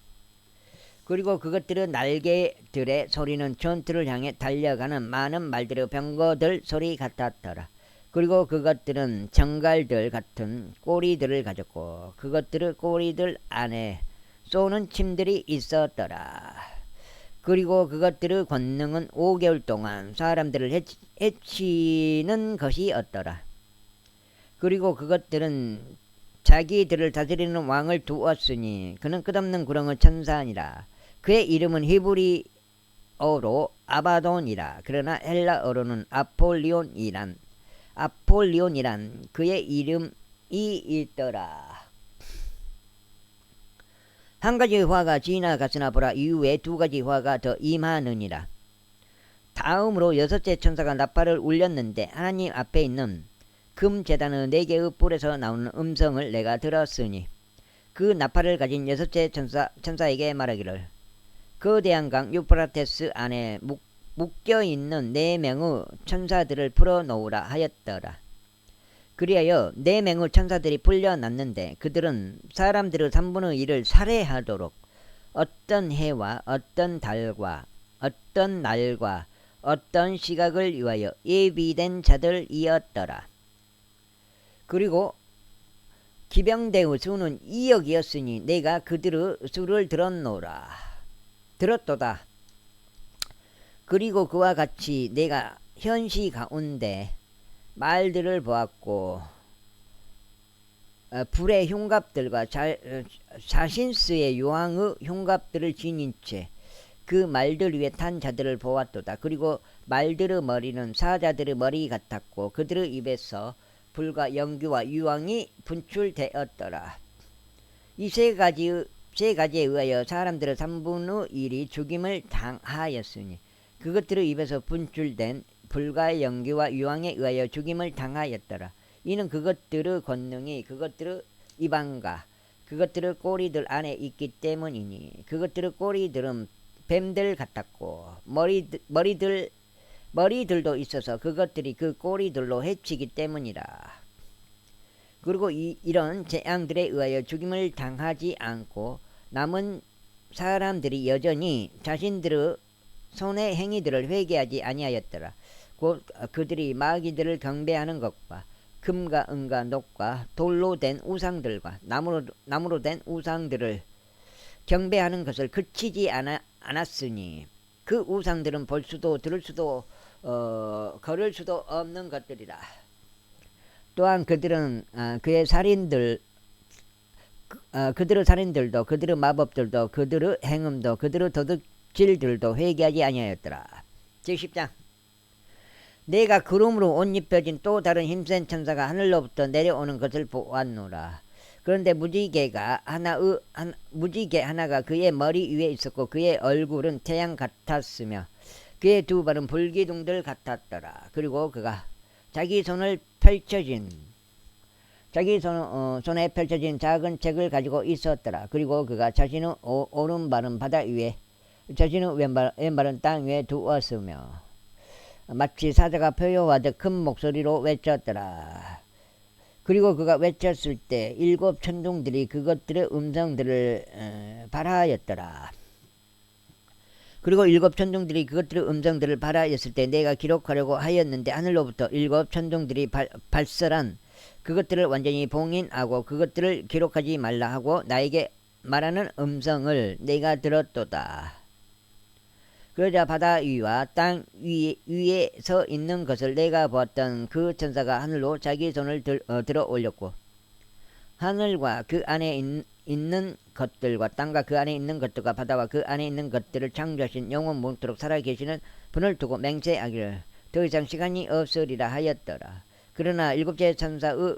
그리고 그것들의 날개들의 소리는 전투를 향해 달려가는 많은 말들의 병거들 소리 같았더라. 그리고 그것들은 정갈들 같은 꼬리들을 가졌고 그것들의 꼬리들 안에 쏘는 침들이 있었더라. 그리고 그것들의 권능은 5개월 동안 사람들을 해치는 것이 없더라. 그리고 그것들은 자기들을 다스리는 왕을 두었으니 그는 끝없는 구렁의 천사니라. 그의 이름은 히브리어로 아바돈이라. 그러나 헬라어로는 아폴리온이란 그의 이름이 있더라. 한 가지 화가 지나갔으나 보라 이후에 두 가지 화가 더 임하느니라. 다음으로 6째 천사가 나팔을 울렸는데 하나님 앞에 있는 금제단의 4개의 뿔에서 나오는 음성을 내가 들었으니 그 나팔을 가진 6째 천사에게 말하기를 거대한 강 유프라테스 안에 묶여있는 4명의 천사들을 풀어놓으라 하였더라. 그리하여 4명의 천사들이 풀려났는데 그들은 사람들의 3분의 1을 살해하도록 어떤 해와 어떤 달과 어떤 날과 어떤 시각을 위하여 예비된 자들이었더라. 그리고 기병대의 수는 2억이었으니 내가 그들의 수를 들었도다. 그리고 그와 같이 내가 현시 가운데 말들을 보았고 불의 흉갑들과 자신스의 요왕의 흉갑들을 지닌 채 그 말들 위에 탄 자들을 보았도다. 그리고 말들의 머리는 사자들의 머리 같았고 그들의 입에서 불과 연기와 유황이 분출되었더라. 이 세 가지에 의하여 사람들의 3분의 1이 죽임을 당하였으니 그것들의 입에서 분출된 불과 연기와 유황에 의하여 죽임을 당하였더라. 이는 그것들의 권능이 그것들의 입안과 그것들의 꼬리들 안에 있기 때문이니 그것들의 꼬리들은 뱀들 같았고 머리들도 있어서 그것들이 그 꼬리들로 해치기 때문이라. 그리고 이런 재앙들에 의하여 죽임을 당하지 않고 남은 사람들이 여전히 자신들의 손의 행위들을 회개하지 아니하였더라. 곧 그들이 마귀들을 경배하는 것과 금과 은과 녹과 돌로 된 우상들과 나무로 된 우상들을 경배하는 것을 그치지 않았으니 그 우상들은 볼 수도 들을 수도 걸을 수도 없는 것들이라. 또한 그들은 그들의 살인들도 그들의 마법들도 그들의 행음도 그들의 도둑질들도 회개하지 아니하였더라. 제10장 내가 구름으로 옷 입혀진 또 다른 힘센 천사가 하늘로부터 내려오는 것을 보았노라. 그런데 무지개 하나가 그의 머리 위에 있었고 그의 얼굴은 태양 같았으며 그의 두 발은 불기둥들 같았더라. 그리고 그가 자기 손에 펼쳐진 작은 책을 가지고 있었더라. 그리고 그가 자신의 오른발은 바다 위에 자신의 왼발은 땅 위에 두었으며 마치 사자가 표효하듯 큰 목소리로 외쳤더라. 그리고 그가 외쳤을 때 7 천둥들이 그것들의 음성들을 발하였더라. 그리고 일곱 천둥들이 그것들의 음성들을 발하였을 때 내가 기록하려고 하였는데 하늘로부터 일곱 천둥들이 발설한 그것들을 완전히 봉인하고 그것들을 기록하지 말라 하고 나에게 말하는 음성을 내가 들었도다. 그러자 바다 위와 땅 위에 서 있는 것을 내가 보았던 그 천사가 하늘로 자기 손을 들어 올렸고 하늘과 그 안에 있는 것들과 땅과 그 안에 있는 것들과 바다와 그 안에 있는 것들을 창조하신 영원 무토록 살아계시는 분을 두고 맹세하기를 더 이상 시간이 없으리라 하였더라. 그러나 일곱째 천사의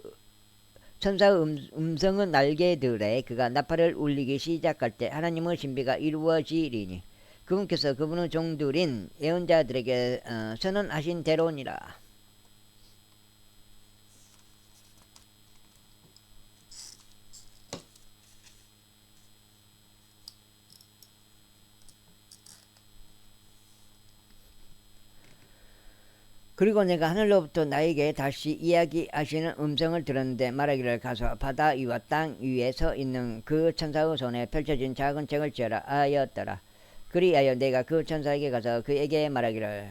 음성은 날개들에 그가 나팔을 울리기 시작할 때 하나님의 신비가 이루어지리니 그분께서 그분의 종들인 예언자들에게 선언하신 대로니라. 그리고 내가 하늘로부터 나에게 다시 이야기하시는 음성을 들었는데 말하기를 가서 바다 위와 땅 위에 서 있는 그 천사의 손에 펼쳐진 작은 책을 지어라 하였더라. 그리하여 내가 그 천사에게 가서 그에게 말하기를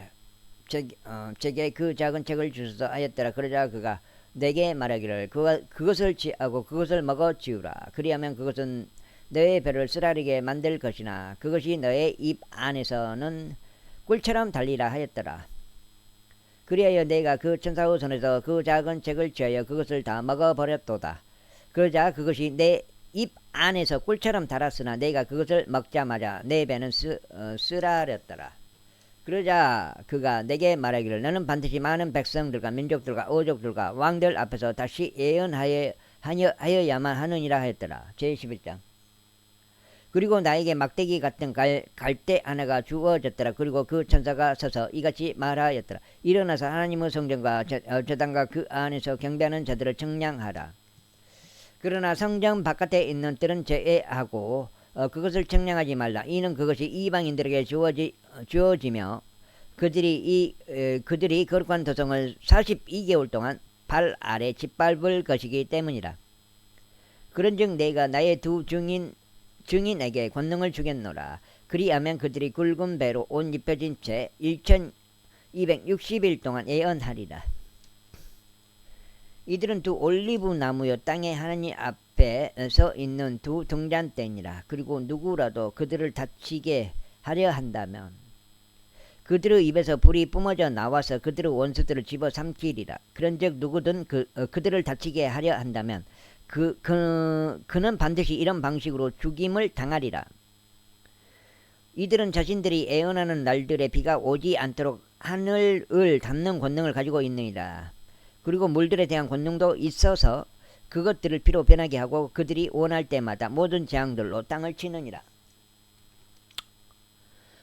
제게 그 작은 책을 주소서 하였더라. 그러자 그가 내게 말하기를 그것을 취하고 그것을 먹어 치우라. 그리하면 그것은 너의 배를 쓰라리게 만들 것이나 그것이 너의 입 안에서는 꿀처럼 달리라 하였더라. 그리하여 내가 그 천사의 손에서 그 작은 책을 취하여 그것을 다 먹어버렸도다. 그러자 그것이 내 입 안에서 꿀처럼 달았으나 내가 그것을 먹자마자 내 배는 쓰라렸더라. 그러자 그가 내게 말하기를 너는 반드시 많은 백성들과 민족들과 어족들과 왕들 앞에서 다시 예언하여야만 하느니라 하였더라. 제11장. 그리고 나에게 막대기 같은 갈대 하나가 주어졌더라. 그리고 그 천사가 서서 이같이 말하였더라. 일어나서 하나님의 성전과 제단과 그 안에서 경배하는 자들을 청량하라. 그러나 성전 바깥에 있는 뜰은 제외하고 그것을 청량하지 말라. 이는 그것이 이방인들에게 주어지며 그들이 거룩한 도성을 42개월 동안 발 아래 짓밟을 것이기 때문이라. 그런즉 내가 나의 두 증인에게 권능을 주겠노라. 그리하면 그들이 굵은 배로 옷 입혀진 채 1260일 동안 예언하리라. 이들은 두 올리브 나무요 땅에 하나님 앞에 서 있는 두 등잔대니라. 그리고 누구라도 그들을 다치게 하려 한다면 그들의 입에서 불이 뿜어져 나와서 그들의 원수들을 집어삼키리라. 그런즉 누구든 그들을 다치게 하려 한다면 그는 반드시 이런 방식으로 죽임을 당하리라. 이들은 자신들이 예언하는 날들에 비가 오지 않도록 하늘을 닫는 권능을 가지고 있느니라. 그리고 물들에 대한 권능도 있어서 그것들을 피로 변하게 하고 그들이 원할 때마다 모든 재앙들로 땅을 치느니라.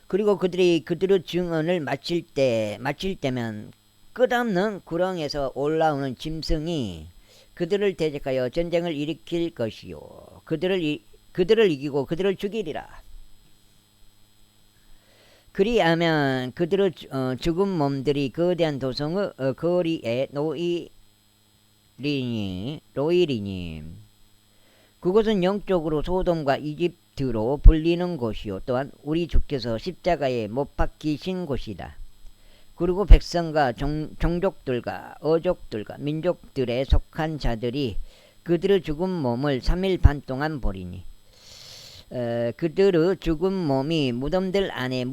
그리고 그들이 그들의 증언을 마칠 때면 끝없는 구렁에서 올라오는 짐승이 그들을 대적하여 전쟁을 일으킬 것이요 그들을 이기고 그들을 죽이리라. 그리하면 그들의 죽은 몸들이 거대한 도성의 거리에 놓이리니 그곳은 영적으로 소돔과 이집트로 불리는 곳이요 또한 우리 주께서 십자가에 못 박히신 곳이다. 그리고 백성과 종족들과 어족들과 민족들에 속한 자들이 그들의 죽은 몸을 3일 반 동안 보리니 그들의 죽은 몸이 무덤들 안에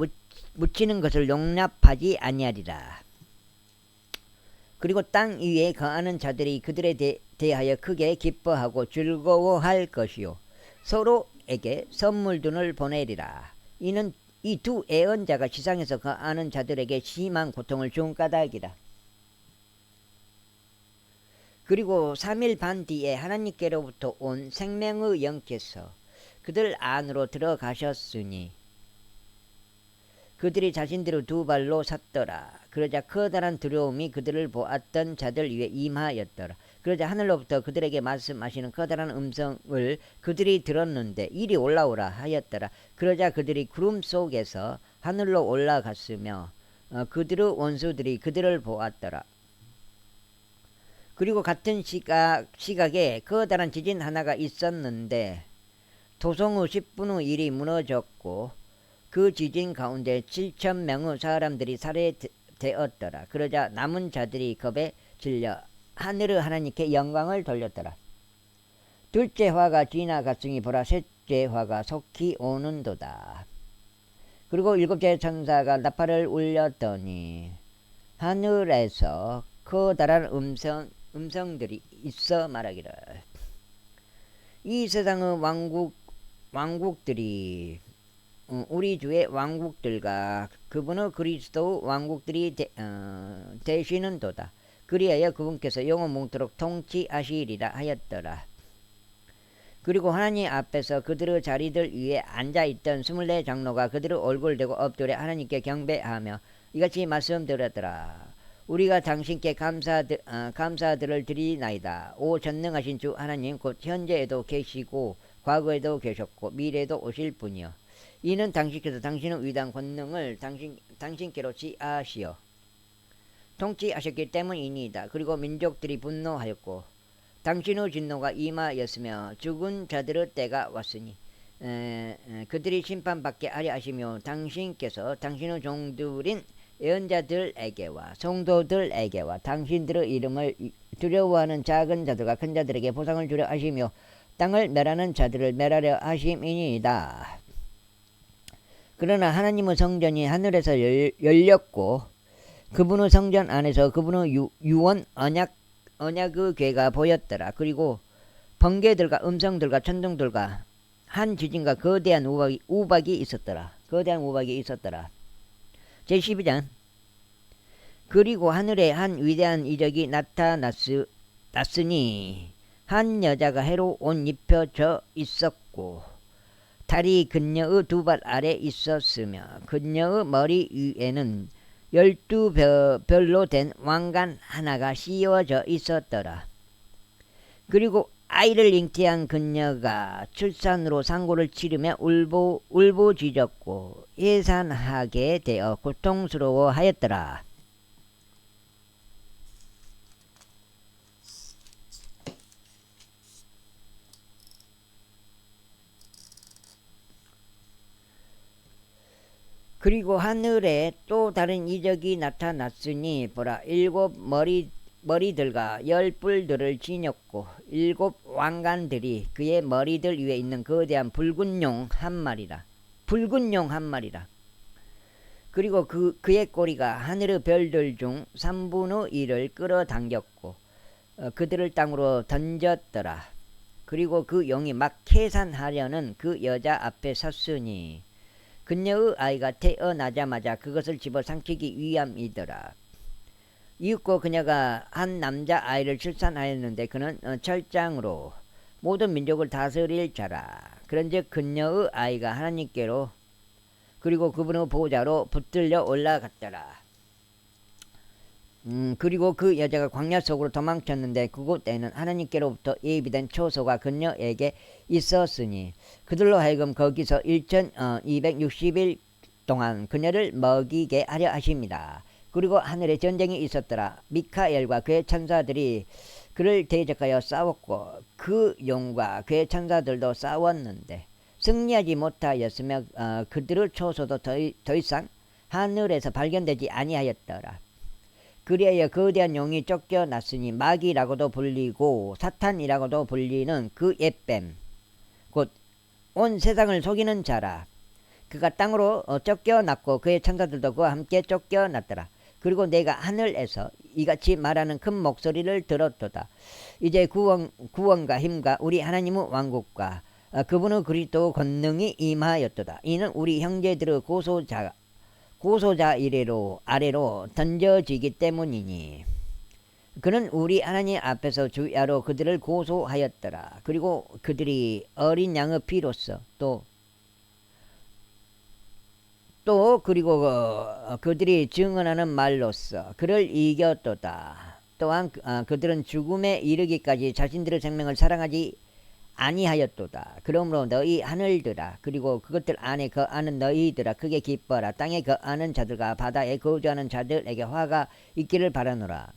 묻히는 것을 용납하지 아니하리라. 그리고 땅 위에 거하는 자들이 그들에 대하여 크게 기뻐하고 즐거워할 것이요 서로에게 선물들을 보내리라. 이는 이 두 예언자가 지상에서 거하는 자들에게 심한 고통을 준 까닭이다. 그리고 3일 반 뒤에 하나님께로부터 온 생명의 영께서 그들 안으로 들어가셨으니 그들이 자신들의 두 발로 섰더라. 그러자 커다란 두려움이 그들을 보았던 자들 위에 임하였더라. 그러자 하늘로부터 그들에게 말씀하시는 커다란 음성을 그들이 들었는데 이리 올라오라 하였더라. 그러자 그들이 구름 속에서 하늘로 올라갔으며 그들의 원수들이 그들을 보았더라. 그리고 같은 시각에 커다란 지진 하나가 있었는데 도성의 10분의 1이 무너졌고 그 지진 가운데 7천 명의 사람들이 살해되었더라. 그러자 남은 자들이 겁에 질려 하늘의 하나님께 영광을 돌렸더라. 둘째 화가 지나갔으니 보라 셋째 화가 속히 오는도다. 그리고 일곱째 천사가 나팔을 울렸더니 하늘에서 커다란 음성들이 있어 말하기를 이 세상의 왕국들이 우리 주의 왕국들과 그분의 그리스도 왕국들이 되시는도다. 그리하여 그분께서 영원뭉토록 통치하시리라 하였더라. 그리고 하나님 앞에서 그들의 자리들 위에 앉아있던 24장로가 그들의 얼굴을 대고 엎드려 하나님께 경배하며 이같이 말씀드렸더라. 우리가 당신께 감사들을 드리나이다. 오 전능하신 주 하나님, 곧 현재에도 계시고 과거에도 계셨고 미래에도 오실 분이여, 이는 당신께서 당신의 위대한 권능을 당신께로 지하시어 통치하셨기 때문이니이다. 그리고 민족들이 분노하였고 당신의 진노가 임하였으며 죽은 자들의 때가 왔으니 그들이 심판받게 하려 하시며 당신께서 당신의 종들인 예언자들에게와 성도들에게와 당신들의 이름을 두려워하는 작은 자들과 큰 자들에게 보상을 주려 하시며 땅을 멸하는 자들을 멸하려 하심이니이다. 그러나 하나님의 성전이 하늘에서 열렸고 그분의 성전 안에서 그분의 유언 언약의 궤가 보였더라. 그리고 번개들과 음성들과 천둥들과 한 지진과 거대한 우박이 있었더라. 제12장. 그리고 하늘에 한 위대한 이적이 나타났으니 한 여자가 해로 옷 입혀져 있었고 달이 그녀의 두 발 아래 있었으며 그녀의 머리 위에는 12별로 된 왕관 하나가 씌워져 있었더라. 그리고 아이를 잉태한 그녀가 출산으로 상고를 치르며 울부짖었고 예산하게 되어 고통스러워하였더라. 그리고 하늘에 또 다른 이적이 나타났으니 보라, 7 머리들과 10 뿔들을 지녔고 7 왕관들이 그의 머리들 위에 있는 거대한 붉은 용 한 마리라. 그리고 그의 꼬리가 하늘의 별들 중 3분의 1을 끌어당겼고 그들을 땅으로 던졌더라. 그리고 그 용이 막 해산하려는 그 여자 앞에 섰으니 그녀의 아이가 태어나자마자 그것을 집어삼키기 위함이더라. 이윽고 그녀가 한 남자 아이를 출산하였는데 그는 철장으로 모든 민족을 다스릴 자라. 그런즉 그녀의 아이가 하나님께로 그리고 그분의 보좌로 붙들려 올라갔더라. 그리고 그 여자가 광야 속으로 도망쳤는데 그곳에는 하나님께로부터 예비된 초소가 그녀에게 있었으니 그들로 하여금 거기서 1260일 동안 그녀를 먹이게 하려 하십니다. 그리고 하늘에 전쟁이 있었더라. 미카엘과 그의 천사들이 그를 대적하여 싸웠고 그 용과 그의 천사들도 싸웠는데 승리하지 못하였으며 그들의 초소도 더 이상 하늘에서 발견되지 아니하였더라. 그리하여 거대한 용이 쫓겨났으니 마귀라고도 불리고 사탄이라고도 불리는 그 옛뱀 곧 온 세상을 속이는 자라. 그가 땅으로 쫓겨났고 그의 천사들도 그와 함께 쫓겨났더라. 그리고 내가 하늘에서 이같이 말하는 큰 목소리를 들었도다. 이제 구원과 힘과 우리 하나님의 왕국과 그분의 그리스도 권능이 임하였도다. 이는 우리 형제들의 고소자 아래로 던져지기 때문이니 그는 우리 하나님 앞에서 주야로 그들을 고소하였더라. 그리고 그들이 어린 양의 피로써 그리고 그들이 증언하는 말로써 그를 이겼도다. 또한 그들은 죽음에 이르기까지 자신들의 생명을 사랑하지 아니하였도다. 그러므로 너희 하늘들아 그리고 그것들 안에 거하는 너희들아 크게 기뻐라. 땅에 거하는 자들과 바다에 거주하는 자들에게 화가 있기를 바라노라.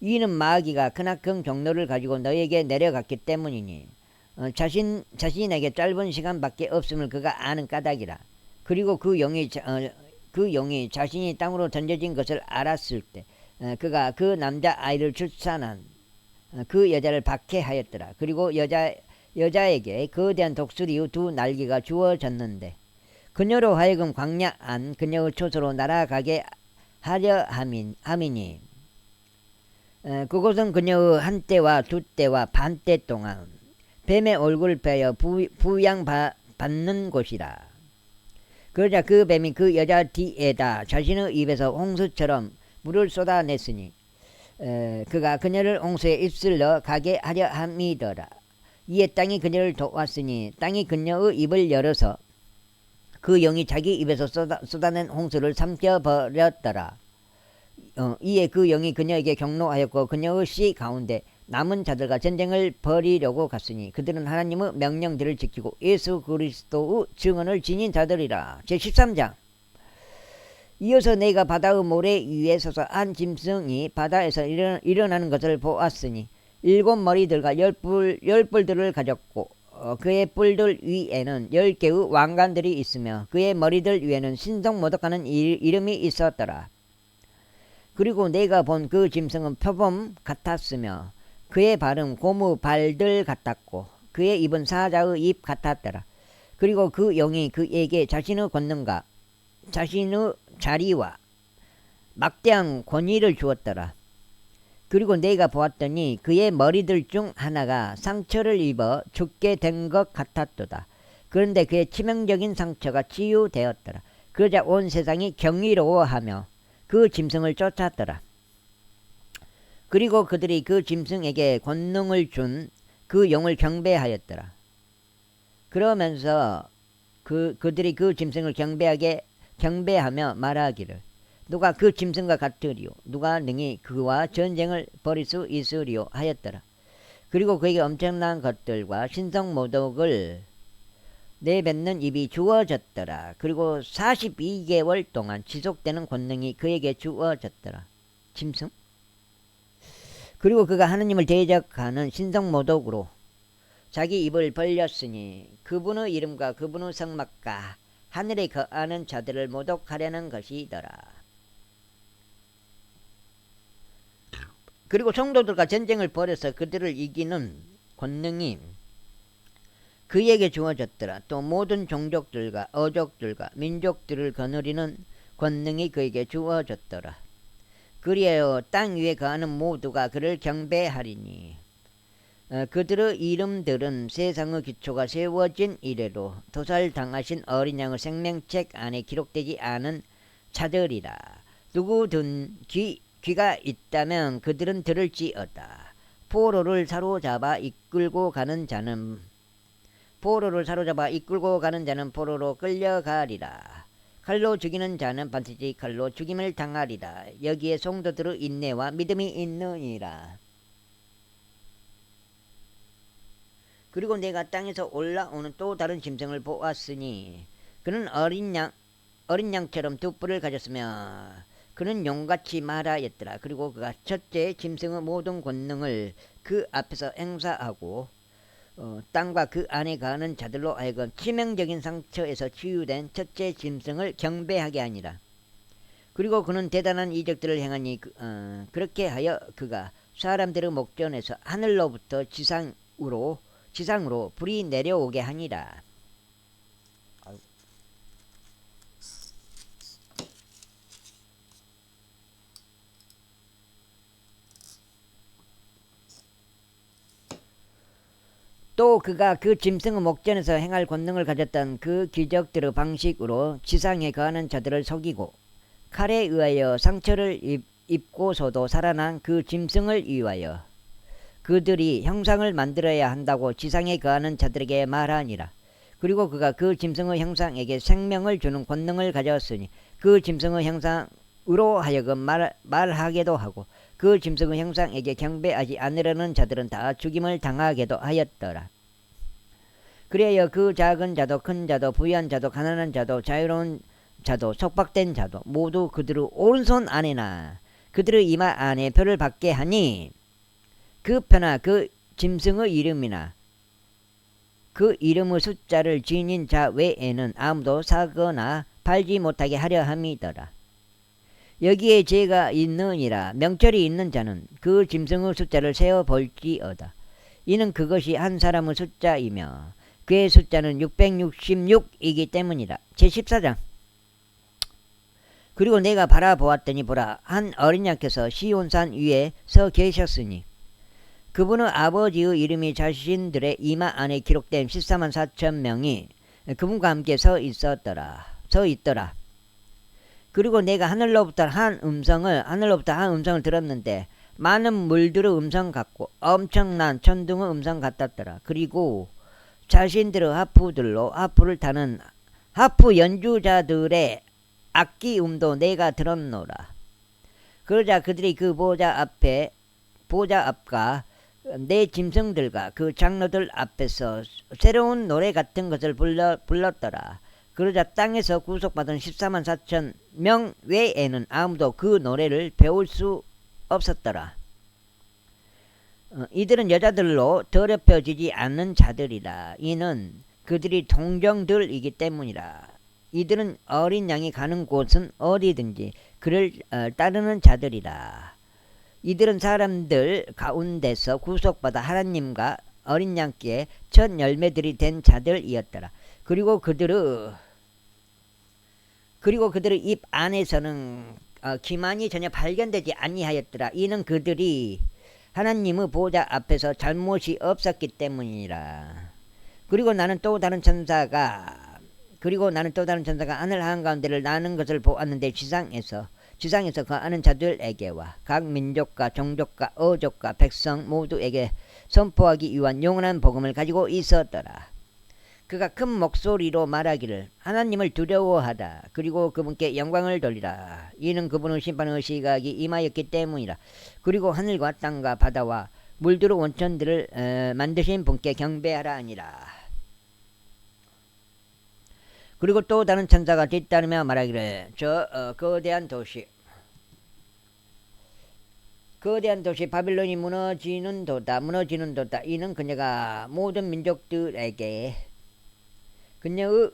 이는 마귀가 크나큰 경로를 가지고 너희에게 내려갔기 때문이니 자신에게 짧은 시간밖에 없음을 그가 아는 까닭이라. 그리고 그 영이 자신이 땅으로 던져진 것을 알았을 때 그가 그 남자 아이를 출산한 그 여자를 박해하였더라. 그리고 여자에게 거대한 독수리의 두 날개가 주어졌는데 그녀로 하여금 광야 안 그녀의 초소로 날아가게 하려 함이니 그곳은 그녀의 한때와 두때와 반때 동안 뱀의 얼굴을 빼어 부양받는 곳이라. 그러자 그 뱀이 그 여자 뒤에다 자신의 입에서 홍수처럼 물을 쏟아냈으니 그가 그녀를 홍수에 입술러 가게 하려 함이더라. 이에 땅이 그녀를 도왔으니 땅이 그녀의 입을 열어서 그 영이 자기 입에서 쏟아낸 홍수를 삼켜버렸더라. 이에 그 영이 그녀에게 경노하였고 그녀의 씨 가운데 남은 자들과 전쟁을 벌이려고 갔으니 그들은 하나님의 명령들을 지키고 예수 그리스도의 증언을 지닌 자들이라. 제13장. 이어서 내가 바다의 모래 위에 서서 한 짐승이 바다에서 일어나는 것을 보았으니 7머리들과 10뿔들을 가졌고 그의 뿔들 위에는 10개의 왕관들이 있으며 그의 머리들 위에는 신성모독하는 이름이 있었더라. 그리고 내가 본 그 짐승은 표범 같았으며 그의 발은 고무 발들 같았고 그의 입은 사자의 입 같았더라. 그리고 그 영이 그에게 자신의 권능과 자신의 자리와 막대한 권위를 주었더라. 그리고 내가 보았더니 그의 머리들 중 하나가 상처를 입어 죽게 된 것 같았도다. 그런데 그의 치명적인 상처가 치유되었더라. 그러자 온 세상이 경이로워하며 그 짐승을 쫓았더라. 그리고 그들이 그 짐승에게 권능을 준 그 영을 경배하였더라. 그러면서 그들이 그 짐승을 경배하며 말하기를 누가 그 짐승과 같으리요 누가 능히 그와 전쟁을 벌일 수 있으리요 하였더라. 그리고 그에게 엄청난 것들과 신성모독을 내뱉는 입이 주어졌더라. 그리고 42개월 동안 지속되는 권능이 그에게 주어졌더라. 짐승? 그리고 그가 하느님을 대적하는 신성모독으로 자기 입을 벌렸으니 그분의 이름과 그분의 성막과 하늘에 거하는 자들을 모독하려는 것이더라. 그리고 성도들과 전쟁을 벌여서 그들을 이기는 권능이 그에게 주어졌더라. 또 모든 종족들과 어족들과 민족들을 거느리는 권능이 그에게 주어졌더라. 그리하여 땅 위에 거하는 모두가 그를 경배하리니 그들의 이름들은 세상의 기초가 세워진 이래로 도살당하신 어린 양의 생명책 안에 기록되지 않은 자들이라. 누구든 귀가 있다면 그들은 들을지어다. 포로를 사로잡아 이끌고 가는 자는 포로로 끌려가리라. 칼로 죽이는 자는 반드시 칼로 죽임을 당하리라. 여기에 성도들의 인내와 믿음이 있느니라. 그리고 내가 땅에서 올라오는 또 다른 짐승을 보았으니 그는 어린 양처럼 두 뿔을 가졌으며 그는 용같이 말하였더라. 그리고 그가 첫째 짐승의 모든 권능을 그 앞에서 행사하고 땅과 그 안에 가는 자들로 하여금 치명적인 상처에서 치유된 첫째 짐승을 경배하게 하니라. 그리고 그는 대단한 이적들을 행하니 그렇게 하여 그가 사람들의 목전에서 하늘로부터 지상으로 불이 내려오게 하니라. 또 그가 그 짐승의 목전에서 행할 권능을 가졌던 그 기적들의 방식으로 지상에 거하는 자들을 속이고 칼에 의하여 상처를 입고서도 살아난 그 짐승을 위하여 그들이 형상을 만들어야 한다고 지상에 거하는 자들에게 말하니라. 그리고 그가 그 짐승의 형상에게 생명을 주는 권능을 가졌으니 그 짐승의 형상으로 하여금 말하게도 하고 그 짐승의 형상에게 경배하지 않으려는 자들은 다 죽임을 당하게도 하였더라. 그래야 그 작은 자도 큰 자도 부유한 자도 가난한 자도 자유로운 자도 속박된 자도 모두 그들의 오른손 안에나 그들의 이마 안에 표를 받게 하니 그 표나 그 짐승의 이름이나 그 이름의 숫자를 지닌 자 외에는 아무도 사거나 팔지 못하게 하려 함이더라. 여기에 죄가 있느니라. 명철이 있는 자는 그 짐승의 숫자를 세어 볼지어다. 이는 그것이 한 사람의 숫자이며 그의 숫자는 666이기 때문이라. 제14장. 그리고 내가 바라보았더니 보라, 한 어린 양께서 시온산 위에 서 계셨으니 그분의 아버지의 이름이 자신들의 이마 안에 기록된 14만 4천 명이 그분과 함께 서 있더라. 그리고 내가 하늘로부터 한 음성을 들었는데 많은 물들의 음성 같고 엄청난 천둥의 음성 같았더라. 그리고 자신들의 하프들로 하프를 타는 하프 연주자들의 악기 음도 내가 들었노라. 그러자 그들이 그 보좌 앞과 내 짐승들과 그 장로들 앞에서 새로운 노래 같은 것을 불렀더라. 그러자 땅에서 구속받은 14만 4천 명 외에는 아무도 그 노래를 배울 수 없었더라. 이들은 여자들로 더럽혀지지 않는 자들이라. 이는 그들이 동정들이기 때문이라. 이들은 어린 양이 가는 곳은 어디든지 그를 따르는 자들이라. 이들은 사람들 가운데서 구속받아 하나님과 어린 양께 첫 열매들이 된 자들이었더라. 그리고 그들의 입 안에서는 기만이 전혀 발견되지 아니하였더라. 이는 그들이 하나님의 보좌 앞에서 잘못이 없었기 때문이라. 그리고 나는 또 다른 천사가 하늘 한가운데를 나는 것을 보았는데 지상에서 거하는 자들에게와 각 민족과 종족과 어족과 백성 모두에게 선포하기 위한 영원한 복음을 가지고 있었더라. 그가 큰 목소리로 말하기를 하나님을 두려워하라. 그리고 그분께 영광을 돌리라. 이는 그분의 심판의 시각이 임하였기 때문이라. 그리고 하늘과 땅과 바다와 물들의 원천들을 만드신 분께 경배하라 하니라. 그리고 또 다른 천사가 뒤따르며 말하기를 거대한 도시 바빌론이 무너지는 도다. 이는 그녀가 모든 민족들에게 그녀의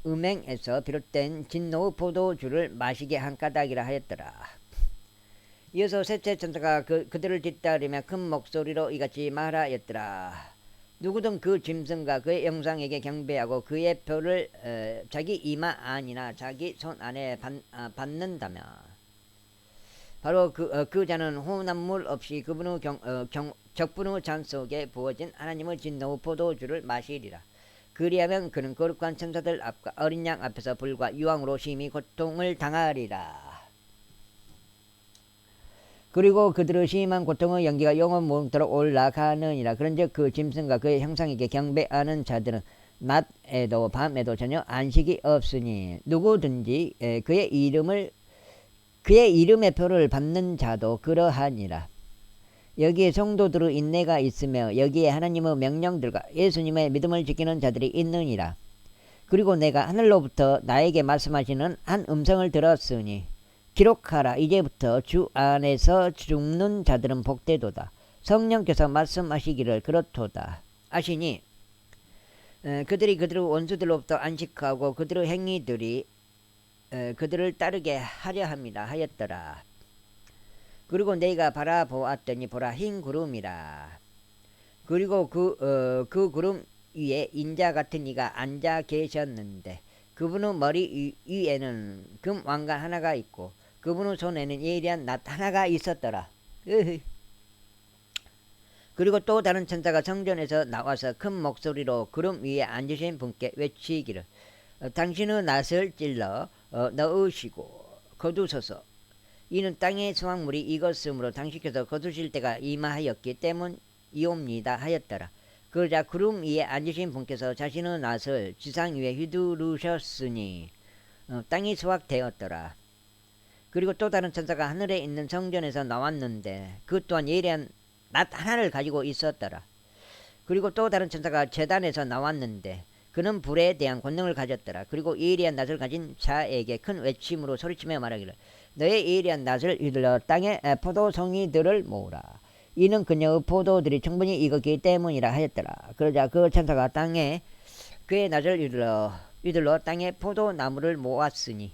음행에서 비롯된 진노의 포도주를 마시게 한 까닭이라 하였더라. 이어서 셋째 천사가 그들을 뒤따르며 큰 목소리로 이같이 말하였더라. 누구든 그 짐승과 그의 형상에게 경배하고 그의 표를 자기 이마 안이나 자기 손 안에 받는다면 바로 그 자는 혼합물 없이 그분의 적분의 잔 속에 부어진 하나님의 진노의 포도주를 마시리라. 그리하면 그는 거룩한 천사들 앞과 어린 양 앞에서 불과 유황으로 심히 고통을 당하리라. 그리고 그들의 심한 고통의 연기가 영원 무궁토록 올라가느니라. 그런즉 그 짐승과 그의 형상에게 경배하는 자들은 낮에도 밤에도 전혀 안식이 없으니 누구든지 그의 이름의 표를 받는 자도 그러하니라. 여기에 성도들의 인내가 있으며 여기에 하나님의 명령들과 예수님의 믿음을 지키는 자들이 있느니라. 그리고 내가 하늘로부터 나에게 말씀하시는 한 음성을 들었으니 기록하라. 이제부터 주 안에서 죽는 자들은 복되도다. 성령께서 말씀하시기를 그렇도다 하시니 그들이 그들의 원수들로부터 안식하고 그들의 행위들이 그들을 따르게 하려 합니다 하였더라. 그리고 내가 바라보았더니 보라, 흰 구름이라. 그리고 그 구름 위에 인자 같은 이가 앉아 계셨는데 그분의 머리 위에는 금 왕관 하나가 있고 그분의 손에는 예리한 낫 하나가 있었더라. 그리고 또 다른 천사가 성전에서 나와서 큰 목소리로 구름 위에 앉으신 분께 외치기를 당신의 낫을 찔러 넣으시고 거두소서. 이는 땅의 수확물이 익었으므로 당신께서 거두실 때가 임하였기 때문이옵니다 하였더라. 그러자 구름 위에 앉으신 분께서 자신의 낫을 지상 위에 휘두르셨으니 땅이 수확되었더라. 그리고 또 다른 천사가 하늘에 있는 성전에서 나왔는데 그 또한 예리한 낫 하나를 가지고 있었더라. 그리고 또 다른 천사가 제단에서 나왔는데 그는 불에 대한 권능을 가졌더라. 그리고 예리한 낫을 가진 자에게 큰 외침으로 소리치며 말하기를 너의 예리한 낫을 휘둘러 땅의 포도송이들을 모으라. 이는 그녀의 포도들이 충분히 익었기 때문이라 하였더라. 그러자 그 천사가 땅에 그의 낯을 이들러 땅에 포도나무를 모았으니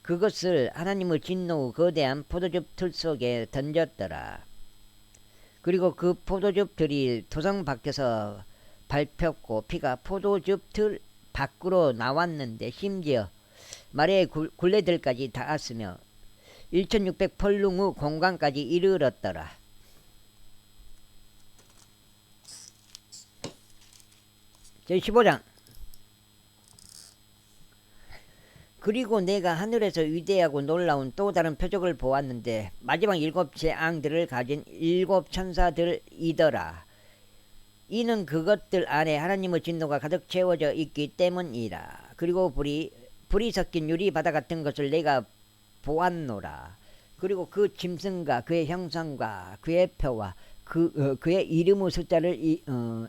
그것을 하나님의 진노의 거대한 포도즙 틀 속에 던졌더라. 그리고 그 포도즙 틀이 토성 밖에서 밟혔고 피가 포도즙 틀 밖으로 나왔는데 심지어 말의 굴레들까지 닿았으며 1600펄룽의 공간까지 이르렀더라. 제15장. 그리고 내가 하늘에서 위대하고 놀라운 또 다른 표적을 보았는데 마지막 7 재앙들을 가진 7 천사들이더라. 이는 그것들 안에 하나님의 진노가 가득 채워져 있기 때문이라. 그리고 불이 섞인 유리 바다 같은 것을 내가 보았노라. 그리고 그 짐승과 그의 형상과 그의 표와 그의 이름의 숫자를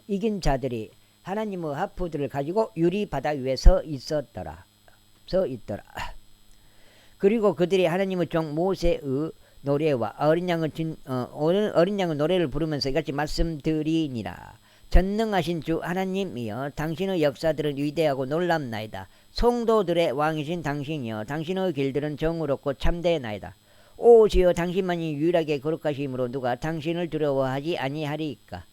이긴 자들이 하나님의 하프들을 가지고 유리 바다 위에 서 있더라. 그리고 그들이 하나님의 종 모세의 노래와 어린 양의 노래를 부르면서 이같이 말씀드리니라. 전능하신 주 하나님이여, 당신의 역사들은 위대하고 놀랍나이다. 성도들의 왕이신 당신이여, 당신의 길들은 정의롭고 참되나이다. 오 주여, 당신만이 유일하게 거룩하심으로 누가 당신을 두려워하지 아니하리이까?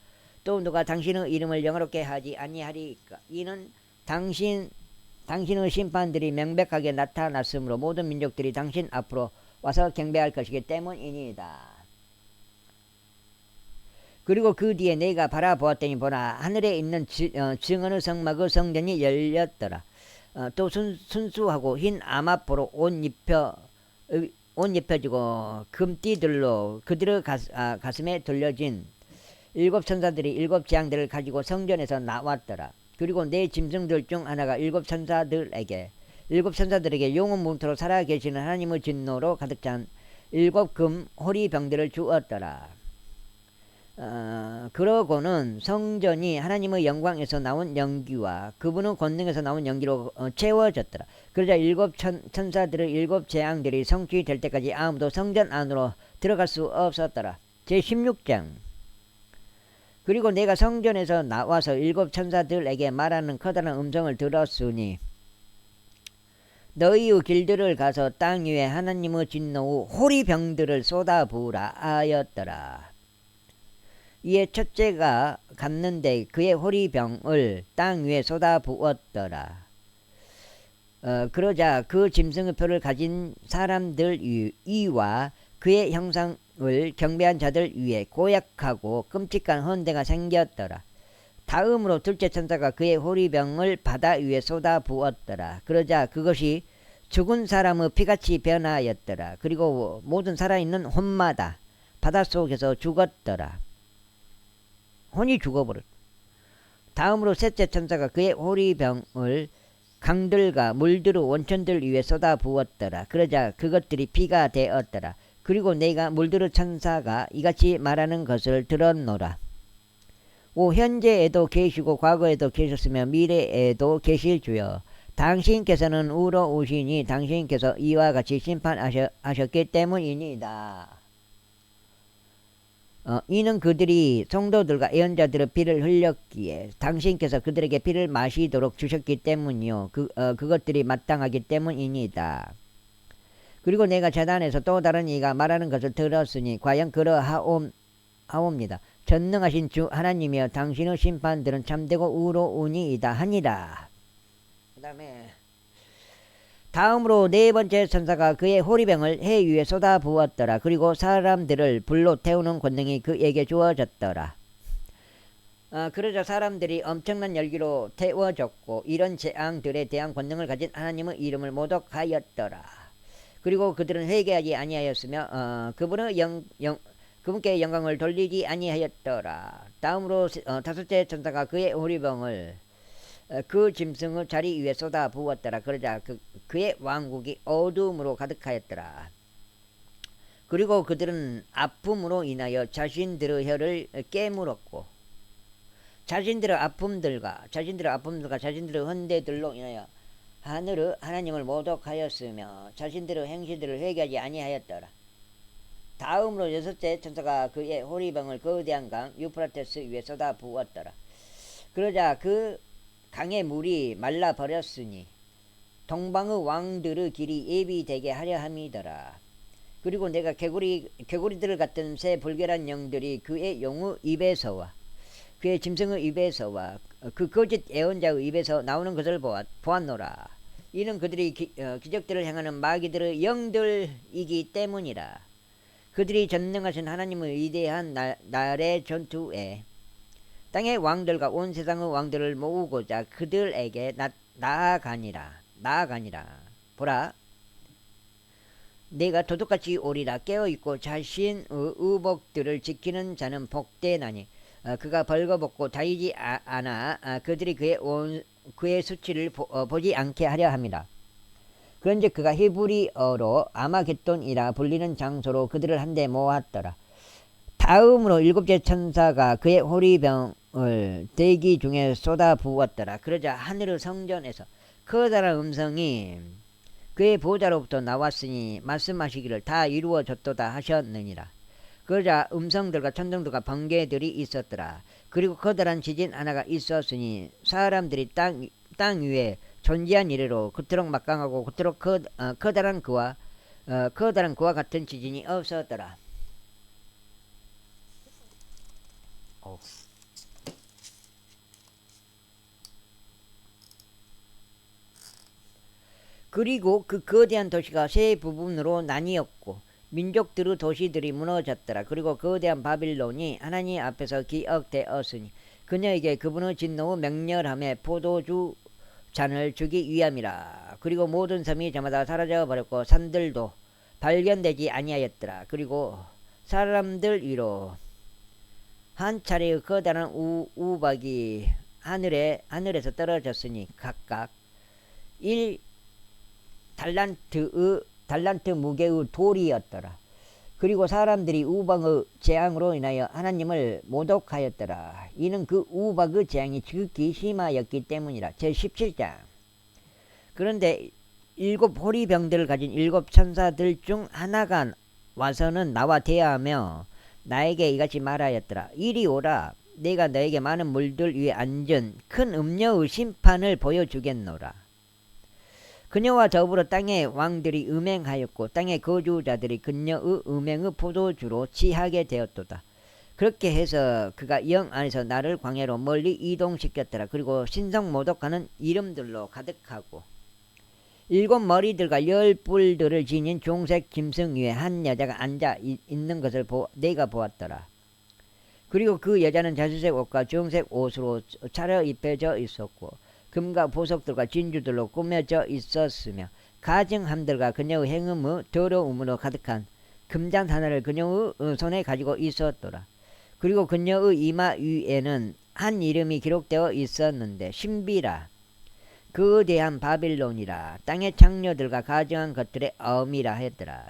또 누가 당신의 이름을 영화롭게 하지 아니하리이까? 이는 당신의 심판들이 명백하게 나타났으므로 모든 민족들이 당신 앞으로 와서 경배할 것이기 때문이니이다. 그리고 그 뒤에 내가 바라보았더니 보라, 하늘에 있는 증언의 성막의 성전이 열렸더라. 또 순수하고 흰 암압보로 옷 입혀지고 금띠들로 그들의 가슴에 돌려진 7 천사들이 7 재앙들을 가지고 성전에서 나왔더라. 그리고 내 짐승들 중 하나가 7 천사들에게 영원 문토록 살아계시는 하나님의 진노로 가득 찬 7 금 호리병들을 주었더라. 그러고는 성전이 하나님의 영광에서 나온 연기와 그분의 권능에서 나온 연기로 채워졌더라. 그러자 7 천사들의 7 재앙들이 성취될 때까지 아무도 성전 안으로 들어갈 수 없었더라. 제16장. 그리고 내가 성전에서 나와서 7 천사들에게 말하는 커다란 음성을 들었으니 너희의 길들을 가서 땅 위에 하나님의 진노의 호리병들을 쏟아부으라 하였더라. 이에 첫째가 갔는데 그의 호리병을 땅 위에 쏟아부었더라. 그러자 그 짐승의 표를 가진 사람들 위와 그의 형상을 경배한 자들 위에 고약하고 끔찍한 헌대가 생겼더라. 다음으로 둘째 천사가 그의 호리병을 바다 위에 쏟아부었더라. 그러자 그것이 죽은 사람의 피같이 변하였더라. 그리고 모든 살아있는 혼마다 바닷속에서 죽었더라. 혼이 죽어버렸다. 다음으로 셋째 천사가 그의 호리병을 강들과 물들의 원천들 위에 쏟아부었더라. 그러자 그것들이 피가 되었더라. 그리고 내가 물들의 천사가 이같이 말하는 것을 들었노라. 오, 현재에도 계시고 과거에도 계셨으며 미래에도 계실 주여, 당신께서는 의로우시니 당신께서 이와 같이 심판하셨기 때문이니이다. 이는 그들이 성도들과 예언자들의 피를 흘렸기에 당신께서 그들에게 피를 마시도록 주셨기 때문이요, 그것들이 마땅하기 때문이니이다. 그리고 내가 재단에서 또 다른 이가 말하는 것을 들었으니 과연 그러하옵니다. 전능하신 주 하나님이여, 당신의 심판들은 참되고 의로우니이다 하니라. 그 다음으로 네 번째 천사가 그의 호리병을 해 위에 쏟아부었더라. 그리고 사람들을 불로 태우는 권능이 그에게 주어졌더라. 그러자 사람들이 엄청난 열기로 태워졌고 이런 재앙들에 대한 권능을 가진 하나님의 이름을 모독하였더라. 그리고 그들은 회개하지 아니하였으며 그분께 영광을 돌리지 아니하였더라. 다음으로 다섯째 천사가 그의 호리병을 그 짐승의 자리 위에 쏟아 부었더라. 그러자 그의 왕국이 어둠으로 가득하였더라. 그리고 그들은 아픔으로 인하여 자신들의 혀를 깨물었고 자신들의 아픔들과 자신들의 헌대들로 인하여 하나님을 모독하였으며 자신들의 행실들을 회개하지 아니하였더라. 다음으로 여섯째 천사가 그의 호리병을 거대한 강 유프라테스 위에 쏟아 부었더라. 그러자 그 강의 물이 말라 버렸으니 동방의 왕들의 길이 예비되게 하려 함이더라. 그리고 내가 개구리들 같은 새 불결한 영들이 그의 용의 입에서와 그의 짐승의 입에서와 그 거짓 예언자의 입에서 나오는 것을 보았노라. 이는 그들이 기적들을 행하는 마귀들의 영들이기 때문이라. 그들이 전능하신 하나님의 위대한 날의 전투에 땅의 왕들과 온 세상의 왕들을 모으고자 그들에게 나아가니라. 보라, 내가 도둑같이 오리라. 깨어있고 자신의 의복들을 지키는 자는 복되나니 그가 벌거벗고 다니지 않아 그들이 그의 수치를 보지 않게 하려 함이라. 그런즉 그가 히브리어로 아마겟돈이라 불리는 장소로 그들을 한데 모았더라. 다음으로 일곱째 천사가 그의 호리병을 대기 중에 쏟아 부었더라. 그러자 하늘의 성전에서 커다란 음성이 그의 보좌로부터 나왔으니 말씀하시기를 다 이루어졌도다 하셨느니라. 그러자 음성들과 천둥들과 번개들이 있었더라. 그리고 커다란 지진 하나가 있었으니 사람들이 땅 위에 존재한 이래로 그토록 막강하고 그토록 커다란 그와 같은 지진이 없었더라. 그리고 그 거대한 도시가 세 부분으로 나뉘었고 민족들의 도시들이 무너졌더라. 그리고 거대한 바빌론이 하나님 앞에서 기억되었으니 그녀에게 그분의 진노의 명렬함에 포도주 잔을 주기 위함이라. 그리고 모든 섬이 저마다 사라져 버렸고 산들도 발견되지 아니하였더라. 그리고 사람들 위로 한 차례의 커다란 우박이 하늘에서 떨어졌으니 각각 1달란트 무게의 돌이었더라. 그리고 사람들이 우박의 재앙으로 인하여 하나님을 모독하였더라. 이는 그 우박의 재앙이 지극히 심하였기 때문이라. 제17장. 그런데 일곱 호리병들을 가진 일곱 천사들 중 하나가 와서는 나와 대하며 나에게 이같이 말하였더라. 이리 오라. 내가 너에게 많은 물들 위에 앉은 큰 음녀의 심판을 보여주겠노라. 그녀와 더불어 땅의 왕들이 음행하였고 땅의 거주자들이 그녀의 음행의 포도주로 취하게 되었도다. 그렇게 해서 그가 영 안에서 나를 광야로 멀리 이동시켰더라. 그리고 신성 모독하는 이름들로 가득하고 일곱 머리들과 열 뿔들을 지닌 종색 짐승 위에 한 여자가 앉아 있는 것을 내가 보았더라. 그리고 그 여자는 자주색 옷과 정색 옷으로 차려입혀져 있었고 금과 보석들과 진주들로 꾸며져 있었으며 가증함들과 그녀의 행음의 더러움으로 가득한 금잔 하나를 그녀의 손에 가지고 있었더라. 그리고 그녀의 이마 위에는 한 이름이 기록되어 있었는데 신비라. 거대한 바빌론이라. 땅의 창녀들과 가증한 것들의 어미라 했더라.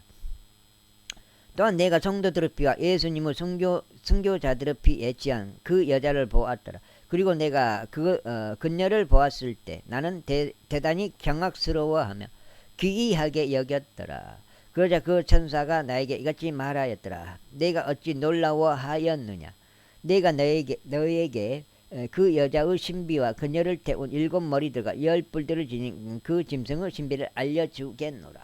또한 내가 성도들의 피와 예수님의 순교자들의 피에 취한 그 여자를 보았더라. 그리고 내가 그녀를 보았을 때 나는 대단히 경악스러워하며 기이하게 여겼더라. 그러자 그 천사가 나에게 이같이 말하였더라. 내가 어찌 놀라워하였느냐. 내가 너에게 그 여자의 신비와 그녀를 태운 일곱 머리들과 열 뿔들을 지닌 그 짐승의 신비를 알려주겠노라.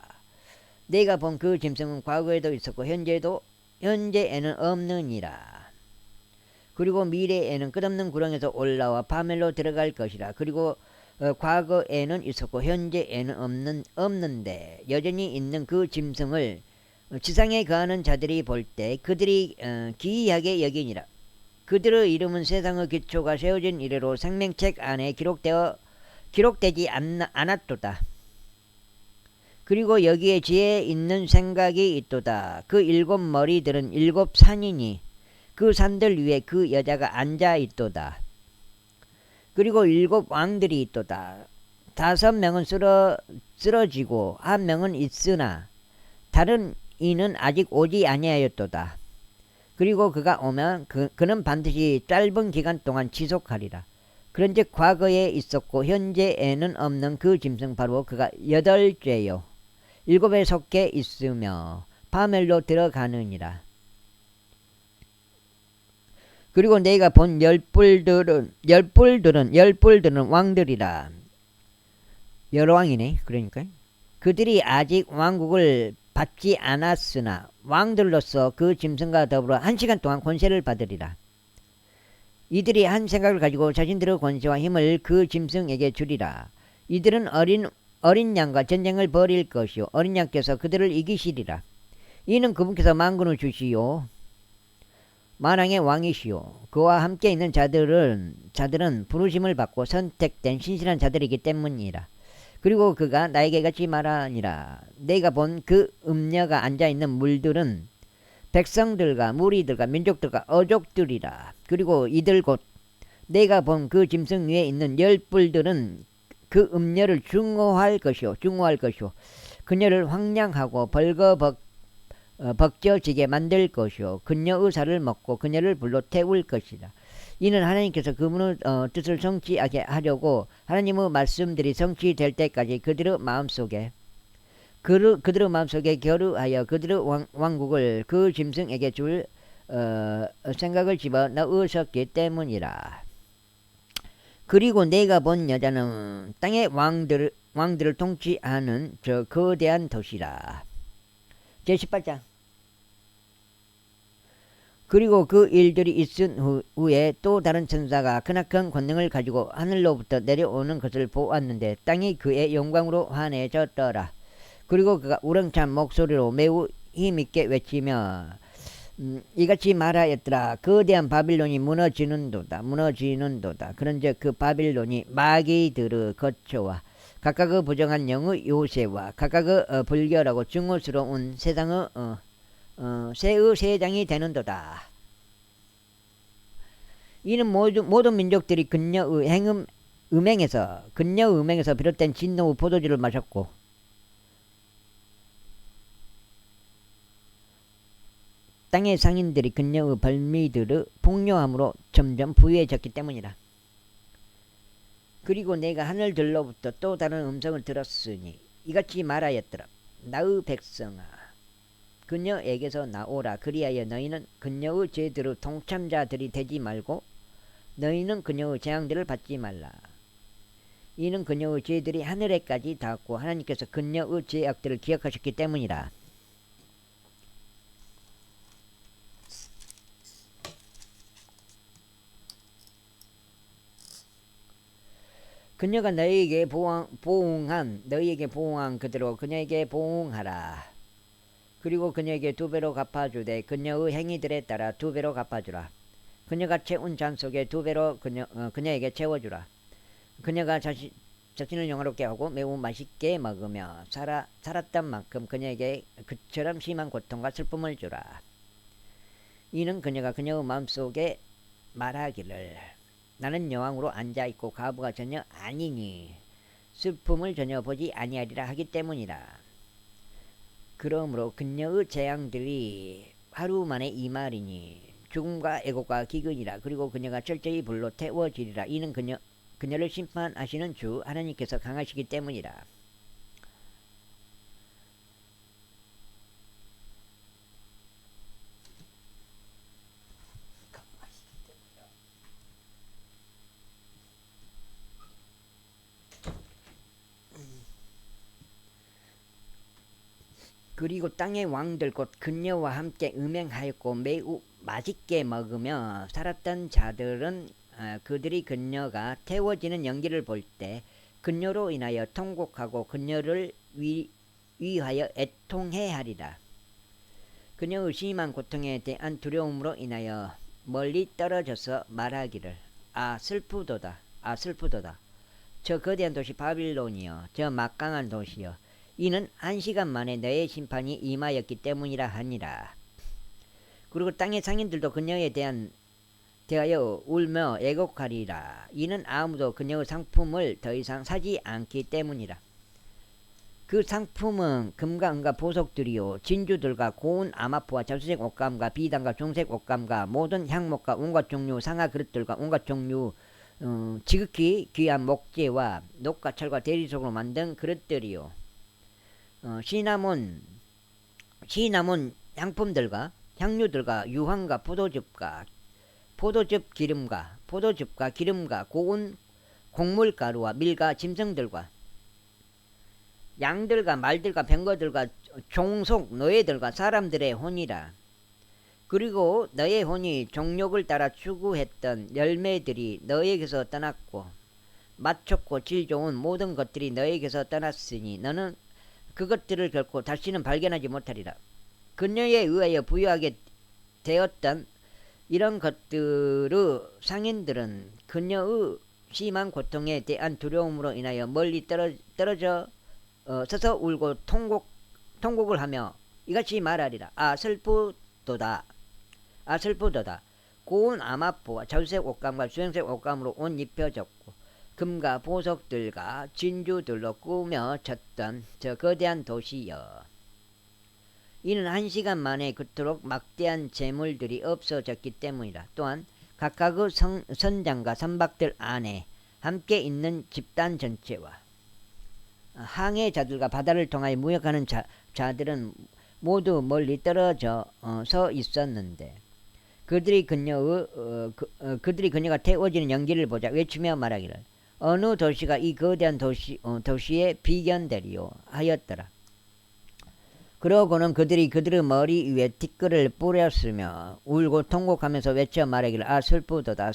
내가 본 그 짐승은 과거에도 있었고 현재에는 없느니라. 그리고 미래에는 끝없는 구렁에서 올라와 바멜로 들어갈 것이라. 그리고 과거에는 있었고 현재에는 없는데 여전히 있는 그 짐승을 지상에 거하는 자들이 볼 때 그들이 기이하게 여기니라. 그들의 이름은 세상의 기초가 세워진 이래로 생명책 안에 기록되지 않았도다. 그리고 여기에 지혜 있는 생각이 있도다. 그 일곱 머리들은 일곱 산이니 그 산들 위에 그 여자가 앉아 있도다. 그리고 일곱 왕들이 있도다. 5명은 쓰러지고 1명은 있으나 다른 이는 아직 오지 아니하였도다. 그리고 그가 오면 그는 반드시 짧은 기간 동안 지속하리라. 그런즉 과거에 있었고 현재에는 없는 그 짐승 바로 그가 8죄요 7에 속해 있으며 파멸로 들어가느니라. 그리고 내가 본 열불들은 왕들이라. 여러 왕이네. 그러니까 그들이 아직 왕국을 받지 않았으나 왕들로서 그 짐승과 더불어 1시간 동안 권세를 받으리라. 이들이 한 생각을 가지고 자신들의 권세와 힘을 그 짐승에게 주리라. 이들은 어린 양과 전쟁을 벌일 것이요 어린 양께서 그들을 이기시리라. 이는 그분께서 만군을 주시요 만왕의 왕이시요 그와 함께 있는 자들은 부르심을 받고 선택된 신실한 자들이기 때문이라. 그리고 그가 나에게 같이 말하니라. 내가 본 그 음녀가 앉아있는 물들은 백성들과 무리들과 민족들과 어족들이라. 그리고 이들 곧 내가 본 그 짐승 위에 있는 열뿔들은 그 음녀를 중호할 것이요 그녀를 황량하고 벗겨지게 만들 것이요 그녀의 살을 먹고 그녀를 불로 태울 것이다. 이는 하나님께서 그분의 뜻을 성취하게 하려고 하나님의 말씀들이 성취될 때까지 그들의 마음속에 겨루하여 그들의 왕국을 그 짐승에게 줄 생각을 집어넣으셨기 때문이라. 그리고 내가 본 여자는 땅의 왕들을 통치하는 저 거대한 도시라. 제18장. 그리고 그 일들이 있은 후에 또 다른 천사가 크나큰 권능을 가지고 하늘로부터 내려오는 것을 보았는데 땅이 그의 영광으로 환해졌더라. 그리고 그가 우렁찬 목소리로 매우 힘있게 외치며 이같이 말하였더라. 거대한 바빌론이 무너지는도다. 그런즉 그 바빌론이 마귀들의 거처와 각각의 부정한 영의 요새와 각각의 불결하고 증오스러운 세상의 새의 세장이 되는도다. 이는 모든 민족들이 그녀의 음행에서 비롯된 진노의 포도주를 마셨고 땅의 상인들이 그녀의 벌미들의 폭료함으로 점점 부유해졌기 때문이라. 그리고 내가 하늘들로부터 또 다른 음성을 들었으니 이같이 말하였더라. 나의 백성아, 그녀에게서 나오라. 그리하여 너희는 그녀의 죄들의 동참자들이 되지 말고 너희는 그녀의 재앙들을 받지 말라. 이는 그녀의 죄들이 하늘에까지 닿았고 하나님께서 그녀의 죄악들을 기억하셨기 때문이라. 그녀가 너희에게 보응한 그대로 그녀에게 보응하라. 그리고 그녀에게 2배로 갚아주되 그녀의 행위들에 따라 2배로 갚아주라. 그녀가 채운 잔 속에 2배로 그녀에게 채워주라. 그녀가 자신을 영화롭게 하고 매우 맛있게 먹으며 살았던 만큼 그녀에게 그처럼 심한 고통과 슬픔을 주라. 이는 그녀가 그녀의 마음속에 말하기를 나는 여왕으로 앉아있고 과부가 전혀 아니니 슬픔을 전혀 보지 아니하리라 하기 때문이라. 그러므로 그녀의 재앙들이 하루 만에 임하리니 죽음과 애곡과 기근이라. 그리고 그녀가 철저히 불로 태워지리라. 이는 그녀를 심판하시는 주 하나님께서 강하시기 때문이라. 그리고 땅의 왕들 곧 그녀와 함께 음행하였고 매우 맛있게 먹으며 살았던 자들은 그들이 그녀가 태워지는 연기를 볼 때 그녀로 인하여 통곡하고 그녀를 위하여 애통해하리라. 그녀의 심한 고통에 대한 두려움으로 인하여 멀리 떨어져서 말하기를 아 슬프도다. 저 거대한 도시 바빌론이여, 저 막강한 도시여, 이는 1시간 만에 너의 심판이 임하였기 때문이라 하니라. 그리고 땅의 상인들도 그녀에 대하여 울며 애곡하리라. 이는 아무도 그녀의 상품을 더 이상 사지 않기 때문이라. 그 상품은 금과 은과 보석들이요 진주들과 고운 암화포와 자수색 옷감과 비단과 중색 옷감과 모든 향목과 온갖 종류 상하 그릇들과 온갖 종류 지극히 귀한 목재와 녹과 철과 대리석으로 만든 그릇들이요 시나몬 시남은 향품들과 향료들과 유황과 포도즙 기름과 고운 곡물가루와 밀과 짐승들과 양들과 말들과 병거들과 종속 노예들과 사람들의 혼이라. 그리고 너의 혼이 정욕을 따라 추구했던 열매들이 너에게서 떠났고 맛 좋고 질 좋은 모든 것들이 너에게서 떠났으니 너는 그것들을 결코 다시는 발견하지 못하리라. 그녀에 의하여 부여하게 되었던 이런 것들의 상인들은 그녀의 심한 고통에 대한 두려움으로 인하여 멀리 떨어져 서서 울고 통곡을 하며 이같이 말하리라. 아 슬프도다. 고운 아마포와 자주색 옷감과 주황색 옷감으로 옷 입혀졌고 금과 보석들과 진주들로 꾸며졌던 저 거대한 도시여. 이는 1시간 만에 그토록 막대한 재물들이 없어졌기 때문이라. 또한 각각의 선장과 선박들 안에 함께 있는 집단 전체와 항해자들과 바다를 통하여 무역하는 자들은 모두 멀리 떨어져 서 있었는데 그들이 그녀가 태워지는 연기를 보자 외치며 말하기를 어느 도시가 이 거대한 도시에 비견되리요 하였더라. 그러고는 그들이 그들의 머리 위에 티끌을 뿌렸으며 울고 통곡하면서 외쳐 말하기를 아 슬프도다.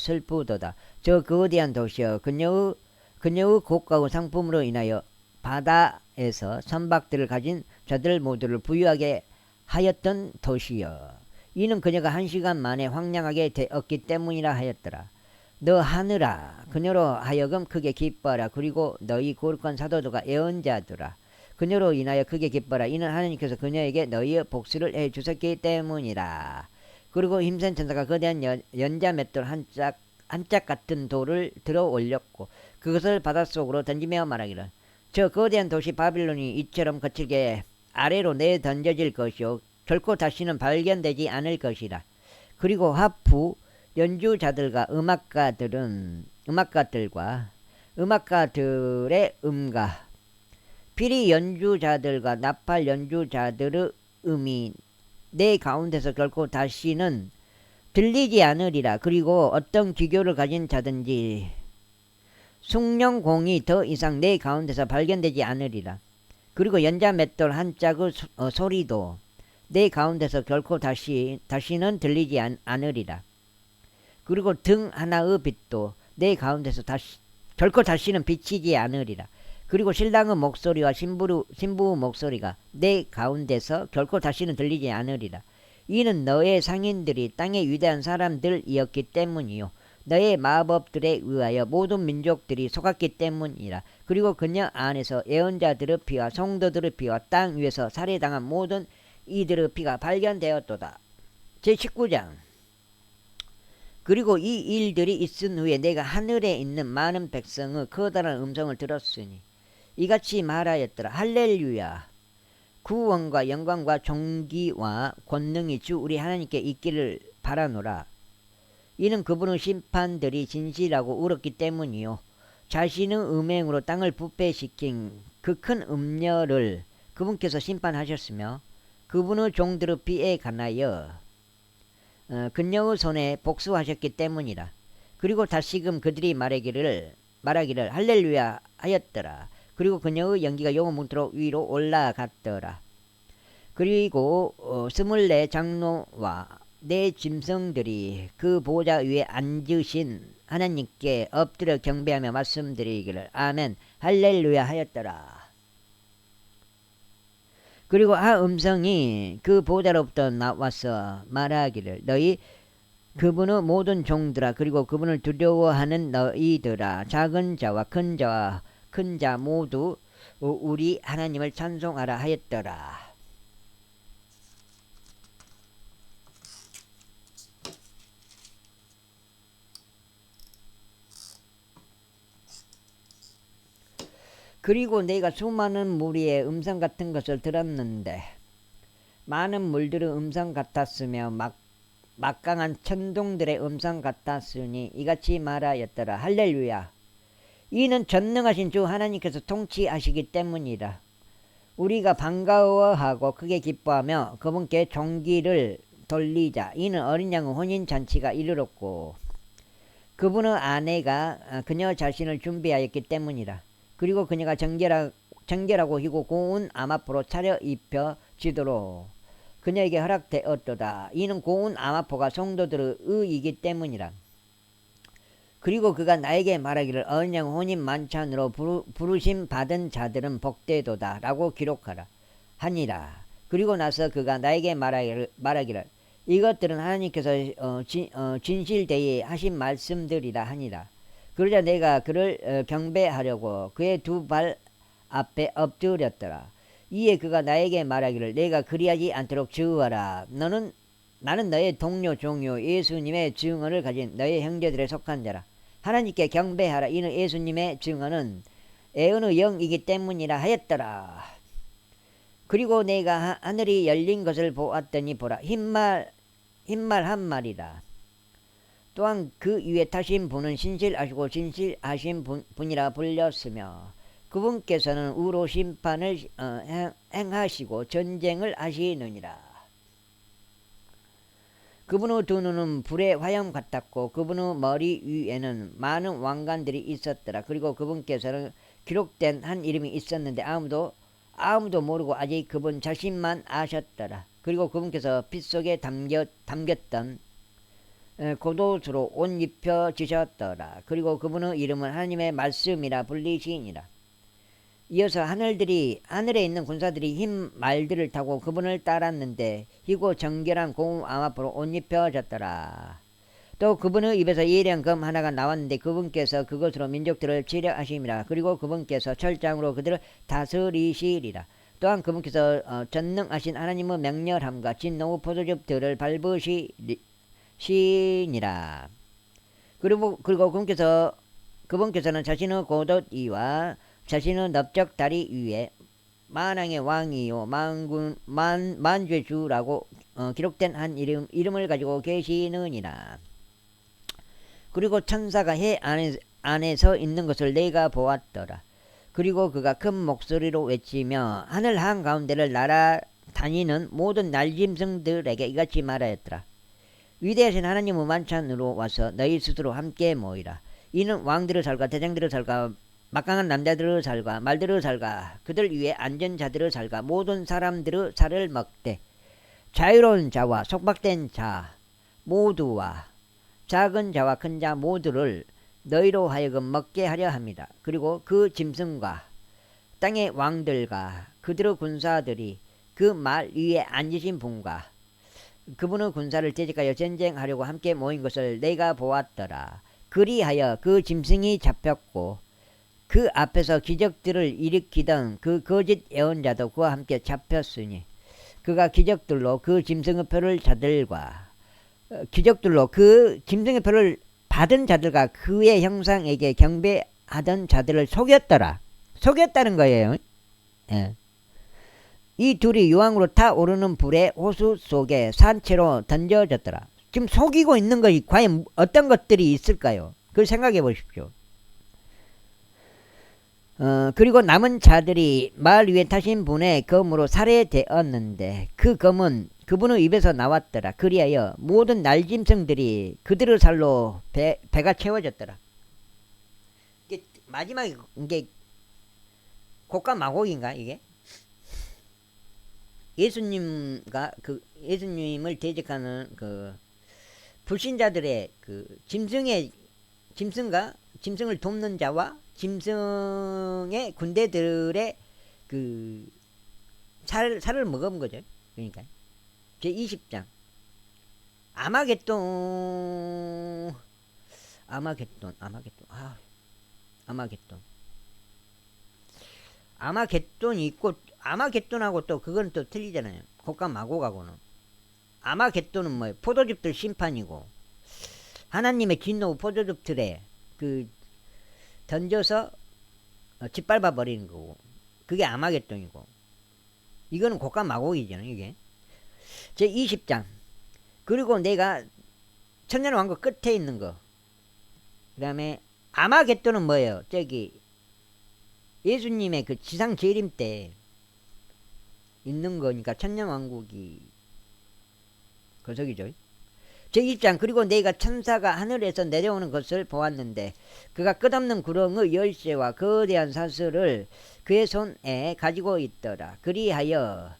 저 거대한 도시여, 그녀의 고가의 상품으로 인하여 바다에서 선박들을 가진 자들 모두를 부유하게 하였던 도시여. 이는 그녀가 1시간 만에 황량하게 되었기 때문이라 하였더라. 너 하늘아, 그녀로 하여금 크게 기뻐하라. 그리고 너희 거룩한 사도들과 예언자들아, 그녀로 인하여 크게 기뻐라. 이는 하나님께서 그녀에게 너희의 복수를 해 주셨기 때문이라. 그리고 힘센 천사가 거대한 연자 맷돌 한 짝 같은 돌을 들어 올렸고 그것을 바닷속으로 던지며 말하기를 저 거대한 도시 바빌론이 이처럼 거칠게 아래로 내던져질 것이요 결코 다시는 발견되지 않을 것이라. 그리고 하프 연주자들과 음악가들의 음과 피리 연주자들과 나팔 연주자들의 음이 내 가운데서 결코 다시는 들리지 않으리라. 그리고 어떤 기교를 가진 자든지 숭령공이 더 이상 내 가운데서 발견되지 않으리라. 그리고 연자 맷돌 한 짝의 소리도 내 가운데서 결코 다시는 들리지 않으리라. 그리고 등 하나의 빛도 내 가운데서 결코 다시는 비치지 않으리라. 그리고 신랑의 목소리와 신부의 목소리가 내 가운데서 결코 다시는 들리지 않으리라. 이는 너의 상인들이 땅의 위대한 사람들이었기 때문이요 너의 마법들에 의하여 모든 민족들이 속았기 때문이라. 그리고 그녀 안에서 예언자들의 피와 성도들의 피와 땅 위에서 살해당한 모든 이들의 피가 발견되었도다. 제19장. 그리고 이 일들이 있은 후에 내가 하늘에 있는 많은 백성의 커다란 음성을 들었으니 이같이 말하였더라. 할렐루야. 구원과 영광과 존귀와 권능이 주 우리 하나님께 있기를 바라노라. 이는 그분의 심판들이 진실하고 울었기 때문이요 자신의 음행으로 땅을 부패시킨 그 큰 음녀를 그분께서 심판하셨으며 그분의 종들의 피에 관하여 그녀의 손에 복수하셨기 때문이라. 그리고 다시금 그들이 말하기를 할렐루야 하였더라. 그리고 그녀의 연기가 영원토록 위로 올라갔더라. 그리고 24 장로와 내 짐승들이 그 보좌 위에 앉으신 하나님께 엎드려 경배하며 말씀드리기를 아멘 할렐루야 하였더라. 그리고 음성이 그 보좌로부터 나와서 말하기를 너희 그분의 모든 종들아 그리고 그분을 두려워하는 너희들아 작은 자와 큰 자 모두 우리 하나님을 찬송하라 하였더라. 그리고 내가 수많은 무리의 음성 같은 것을 들었는데 많은 물들의 음성 같았으며 막강한 천둥들의 음성 같았으니 이같이 말하였더라. 할렐루야. 이는 전능하신 주 하나님께서 통치하시기 때문이라. 우리가 반가워하고 크게 기뻐하며 그분께 종기를 돌리자. 이는 어린 양의 혼인잔치가 이르렀고 그분의 아내가 그녀 자신을 준비하였기 때문이라. 그리고 그녀가 정결하고 희고 고운 암화포로 차려입혀지도록 그녀에게 허락되었도다. 이는 고운 암화포가 성도들의 의이기 때문이라. 그리고 그가 나에게 말하기를 어린 양 혼인 만찬으로 부르심 받은 자들은 복되도다 라고 기록하라 하니라. 그리고 나서 그가 나에게 말하기를 이것들은 하나님께서 진실되이 하신 말씀들이라 하니라. 그러자 내가 그를 경배하려고 그의 두 발 앞에 엎드렸더라. 이에 그가 나에게 말하기를 내가 그리하지 않도록 주의하라. 나는 너의 동료 종료 예수님의 증언을 가진 너의 형제들에 속한 자라. 하나님께 경배하라. 이는 예수님의 증언은 애언의 영이기 때문이라 하였더라. 그리고 내가 하늘이 열린 것을 보았더니 보라 흰말 한 마리라. 또한 그 위에 타신 분은 신실하시고 진실하신 분이라 불렸으며 그분께서는 우로 심판을 행하시고 전쟁을 하시느니라. 그분의 두 눈은 불의 화염 같았고 그분의 머리 위에는 많은 왕관들이 있었더라. 그리고 그분께서는 기록된 한 이름이 있었는데 아무도 모르고 아직 그분 자신만 아셨더라. 그리고 그분께서 빛 속에 담겼던 겉옷으로 옷 입혀지셨더라. 그리고 그분의 이름은 하나님의 말씀이라 불리시니라. 이어서 하늘에 있는 군사들이 흰 말들을 타고 그분을 따랐는데 희고 정결한 고운 암화포로 옷 입혀졌더라. 또 그분의 입에서 예리한 검 하나가 나왔는데 그분께서 그것으로 민족들을 치려하심이라. 그리고 그분께서 철장으로 그들을 다스리시리라. 또한 그분께서 전능하신 하나님의 맹렬함과 진노의 포도즙들을 밟으시니라. 그리고 그분께서는 자신의 겉옷이와 자신의 넓적 다리 위에 만왕의 왕이요 만주의 주라고 기록된 한 이름을 가지고 계시느니라. 그리고 천사가 해 안에 서 있는 것을 내가 보았더라. 그리고 그가 큰 목소리로 외치며 하늘 한가운데를 날아다니는 모든 날짐승들에게 이같이 말하였더라. 위대하신 하나님의 만찬으로 와서 너희 스스로 함께 모이라. 이는 왕들의 살과 대장들의 살과 막강한 남자들의 살과 말들의 살과 그들 위에 앉은 자들의 살과 모든 사람들의 살을 먹되 자유로운 자와 속박된 자 모두와 작은 자와 큰 자 모두를 너희로 하여금 먹게 하려 합니다. 그리고 그 짐승과 땅의 왕들과 그들의 군사들이 그 말 위에 앉으신 분과 그분의 군사를 대적하여 전쟁하려고 함께 모인 것을 내가 보았더라. 그리하여 그 짐승이 잡혔고 그 앞에서 기적들을 일으키던 그 거짓 예언자도 그와 함께 잡혔으니 그가 기적들로 그 짐승의 표를 기적들로 그 짐승의 표를 받은 자들과 그의 형상에게 경배하던 자들을 속였다는 거예요. 예. 이 둘이 유황으로 타오르는 불의 호수 속에 산채로 던져졌더라. 지금 속이고 있는 것이 과연 어떤 것들이 있을까요? 그걸 생각해 보십시오. 그리고 남은 자들이 말 위에 타신 분의 검으로 살해되었는데 그 검은 그분의 입에서 나왔더라. 그리하여 모든 날짐승들이 그들의 살로 배가 채워졌더라. 이게 마지막에 이게 곡과 마곡인가 이게? 예수님을 대적하는 그 불신자들의 그 짐승을 돕는 자와 짐승의 군대들의 그 살을 먹은 거죠. 그러니까 제20장 아마겟돈이 있고 아마겟돈하고 또 그건 또 틀리잖아요. 곡과 마곡하고는. 아마겟돈은 뭐예요? 포도즙들 심판이고 하나님의 진노 포도즙들에 그 던져서 짓밟아 버리는 거고 그게 아마겟돈이고 이거는 곡과 마곡이잖아요. 이게 제20장 그리고 내가 천년왕국 끝에 있는 거 그 다음에 아마겟돈은 뭐예요? 저기 예수님의 그 지상 재림 때 있는 거니까 천년왕국이 거석이죠. 제1장 그리고 내가 천사가 하늘에서 내려오는 것을 보았는데 그가 끝없는 구렁의 열쇠와 거대한 사슬을 그의 손에 가지고 있더라. 그리하여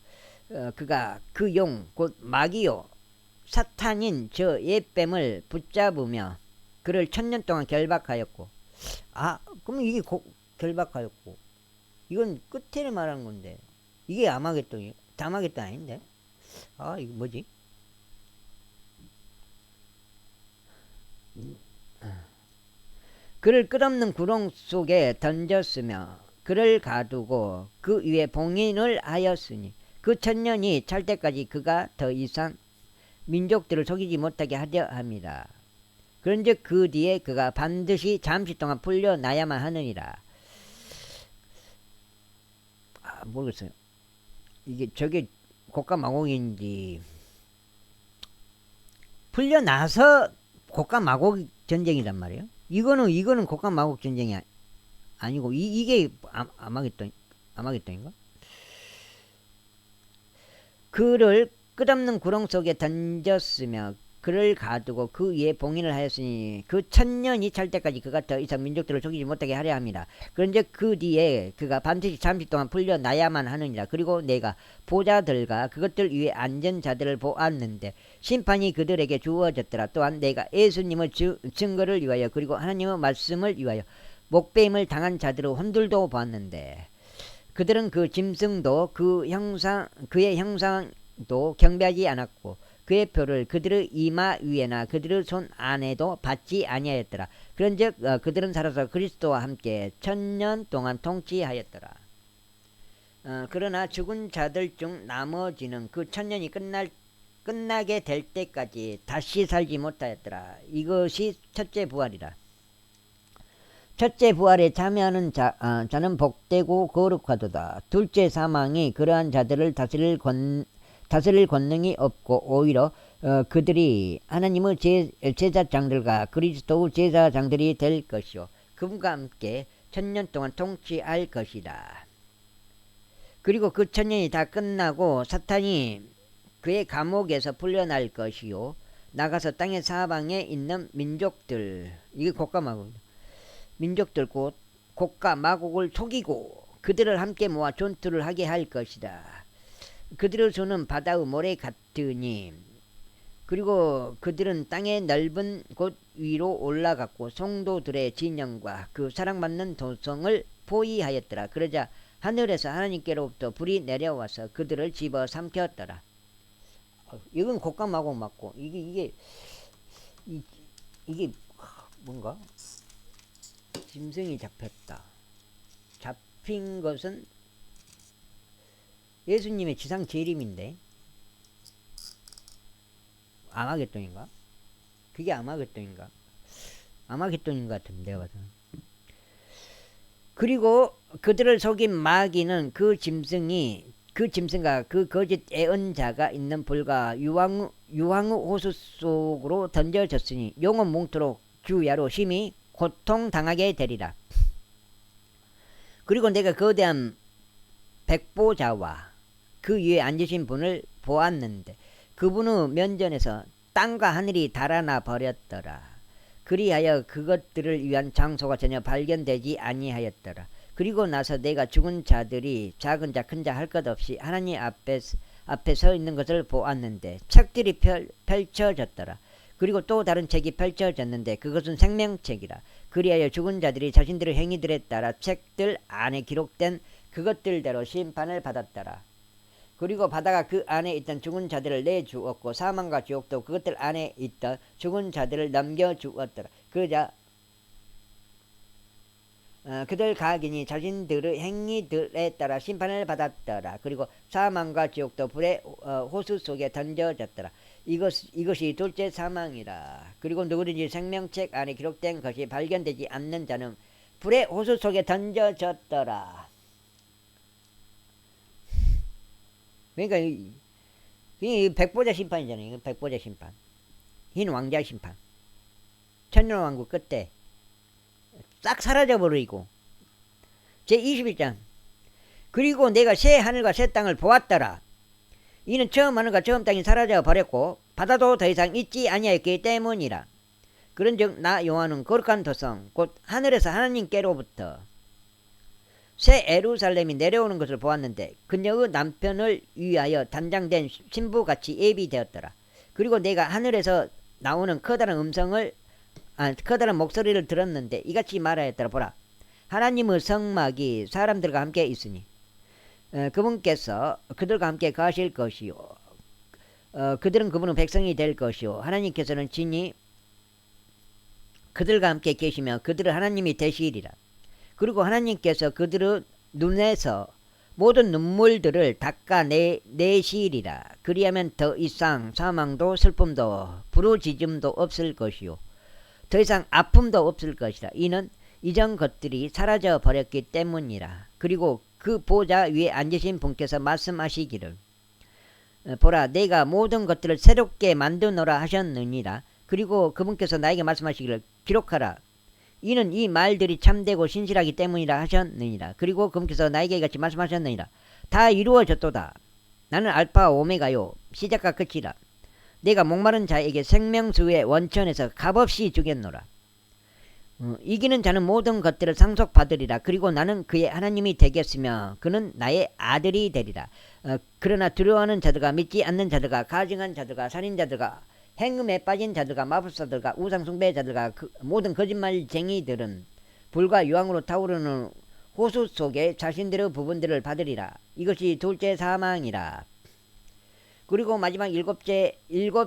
그가 그 용 곧 마귀요 사탄인 저 옛뱀을 붙잡으며 그를 1000년 동안 결박하였고 그럼 이게 결박하였고 이건 끝에 말하는 건데 이게 아마겟돈이 다마겟돈 아닌데 이거 뭐지? 그를 끝없는 구렁 속에 던졌으며 그를 가두고 그 위에 봉인을 하였으니 그 1000년이 찰 때까지 그가 더 이상 민족들을 속이지 못하게 하려 합니다. 그런즉 그 뒤에 그가 반드시 잠시 동안 풀려나야만 하느니라. 모르겠어요. 이게 저게 고가 마곡인지 풀려나서 고가 마곡 전쟁이란 말이에요. 이거는 고가 마곡 전쟁이 아니고 이게 아마겟돈인가? 그를 끝없는 구렁 속에 던졌으며 그를 가두고 그 위에 봉인을 하였으니 그 1000년이 찰 때까지 그가 더 이상 민족들을 속이지 못하게 하려 합니다. 그런데 그 뒤에 그가 반드시 잠시 동안 풀려나야만 하느니라. 그리고 내가 보자들과 그것들 위에 앉은 자들을 보았는데 심판이 그들에게 주어졌더라. 또한 내가 예수님의 증거를 위하여 그리고 하나님의 말씀을 위하여 목배임을 당한 자들의 혼들도 보았는데 그들은 그 짐승도 그의 형상도 경배하지 않았고 그의 표를 그들의 이마 위에나 그들의 손 안에도 받지 아니하였더라. 그런즉 그들은 살아서 그리스도와 함께 1000년 동안 통치하였더라. 그러나 죽은 자들 중 나머지는 그 1000년이 끝나게 될 때까지 다시 살지 못하였더라. 이것이 첫째 부활이라. 첫째 부활에 참여하는 자는 복되고 거룩하도다. 둘째 사망이 그러한 자들을 다스릴 권능이 없고 오히려 그들이 하나님의 제사장들과 그리스도의 제사장들이 될 것이요 그분과 함께 1000년 동안 통치할 것이다. 그리고 그 1000년이 다 끝나고 사탄이 그의 감옥에서 풀려날 것이요 나가서 땅의 사방에 있는 민족들 이게 고가 마곡 민족들 곧 고가 마곡을 속이고 그들을 함께 모아 전투를 하게 할 것이다. 그들의 손은 바다의 모래 같으니 그리고 그들은 땅의 넓은 곳 위로 올라갔고 성도들의 진영과 그 사랑받는 도성을 포위하였더라. 그러자 하늘에서 하나님께로부터 불이 내려와서 그들을 집어 삼켰더라. 이건 곡감 마곡 맞고 이게 뭔가 짐승이 잡혔다. 잡힌 것은 예수님의 지상 재림인데 아마겟돈인가? 그게 아마겟돈인가? 아마겟돈인 것 같은데 내가 봐서는. 그리고 그들을 속인 마귀는 그 짐승과 그 거짓 애언자가 있는 불과 유황의 호수 속으로 던져졌으니 영원 몽토록 주야로 심히 고통당하게 되리라. 그리고 내가 거대한 백보자와 그 위에 앉으신 분을 보았는데 그분의 면전에서 땅과 하늘이 달아나 버렸더라. 그리하여 그것들을 위한 장소가 전혀 발견되지 아니하였더라. 그리고 나서 내가 죽은 자들이 작은 자 큰 자 할 것 없이 하나님 앞에 서 있는 것을 보았는데 책들이 펼쳐졌더라. 그리고 또 다른 책이 펼쳐졌는데 그것은 생명책이라. 그리하여 죽은 자들이 자신들의 행위들에 따라 책들 안에 기록된 그것들대로 심판을 받았더라. 그리고 바다가 그 안에 있던 죽은 자들을 내주었고 사망과 지옥도 그것들 안에 있던 죽은 자들을 넘겨주었더라. 그러자 그들 각인이 자신들의 행위들에 따라 심판을 받았더라. 그리고 사망과 지옥도 불의 호수 속에 던져졌더라. 이것이 둘째 사망이라. 그리고 누구든지 생명책 안에 기록된 것이 발견되지 않는 자는 불의 호수 속에 던져졌더라. 그러니까 이 백보자 심판이잖아요. 이거 백보자 심판, 흰 왕자 심판, 천년왕국 끝에 싹 사라져버리고 제21장 그리고 내가 새 하늘과 새 땅을 보았더라. 이는 처음 하늘과 처음 땅이 사라져 버렸고 바다도 더 이상 있지 아니하였기 때문이라. 그런즉 나 요한은 거룩한 도성 곧 하늘에서 하나님께로부터 새 예루살렘이 내려오는 것을 보았는데 그녀의 남편을 위하여 단장된 신부같이 예비되었더라. 그리고 내가 하늘에서 나오는 커다란 목소리를 들었는데 이같이 말하였더라. 보라, 하나님의 성막이 사람들과 함께 있으니 그분께서 그들과 함께 가실 것이요 그들은 그분의 백성이 될 것이요 하나님께서는 친히 그들과 함께 계시며 그들은 하나님이 되시리라. 그리고 하나님께서 그들의 눈에서 모든 눈물들을 닦아내시리라. 그리하면 더 이상 사망도 슬픔도 부르짖음도 없을 것이요 더 이상 아픔도 없을 것이라. 이는 이전 것들이 사라져 버렸기 때문이라. 그리고 그 보좌 위에 앉으신 분께서 말씀하시기를 보라, 내가 모든 것들을 새롭게 만드노라 하셨느니라. 그리고 그분께서 나에게 말씀하시기를 기록하라. 이는 이 말들이 참되고 신실하기 때문이라 하셨느니라. 그리고 그분께서 나에게 같이 말씀하셨느니라. 다 이루어졌도다. 나는 알파와 오메가요 시작과 끝이라. 내가 목마른 자에게 생명수의 원천에서 값없이 주겠노라. 이기는 자는 모든 것들을 상속받으리라. 그리고 나는 그의 하나님이 되겠으며 그는 나의 아들이 되리라. 그러나 두려워하는 자들과 믿지 않는 자들과 가증한 자들과 살인자들과 행음에 빠진 자들과 마법사들과 우상숭배자들과 모든 거짓말쟁이들은 불과 유황으로 타오르는 호수 속에 자신들의 부분들을 받으리라. 이것이 둘째 사망이라. 그리고 마지막 일곱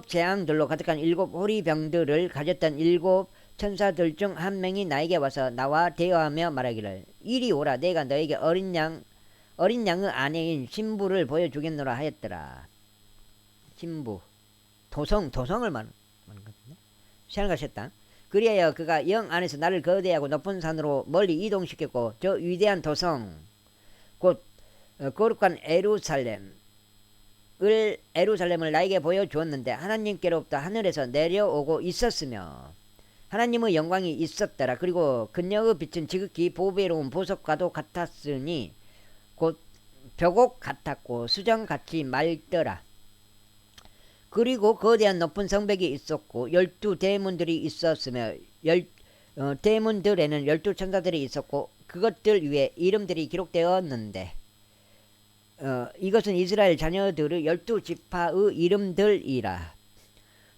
재앙들로 가득한 일곱 호리병들을 가졌던 일곱 천사들 중 한 명이 나에게 와서 나와 대화하며 말하기를 이리 오라. 내가 너에게 어린 양의 아내인 신부를 보여주겠노라 하였더라. 신부 도성을 말하는 거거든요. 새하늘과 새 땅. 그리하여 그가 영 안에서 나를 거대하고 높은 산으로 멀리 이동시켰고 저 위대한 도성 곧 거룩한 에루살렘을 나에게 보여주었는데 하나님께로부터 하늘에서 내려오고 있었으며 하나님의 영광이 있었더라. 그리고 그녀의 빛은 지극히 보배로운 보석과도 같았으니 곧 벽옥 같았고 수정같이 맑더라. 그리고 거대한 높은 성벽이 있었고 12대문들이 있었으며 대문들에는 12천사들이 있었고 그것들 위에 이름들이 기록되었는데 이것은 이스라엘 자녀들의 12지파의 이름들이라.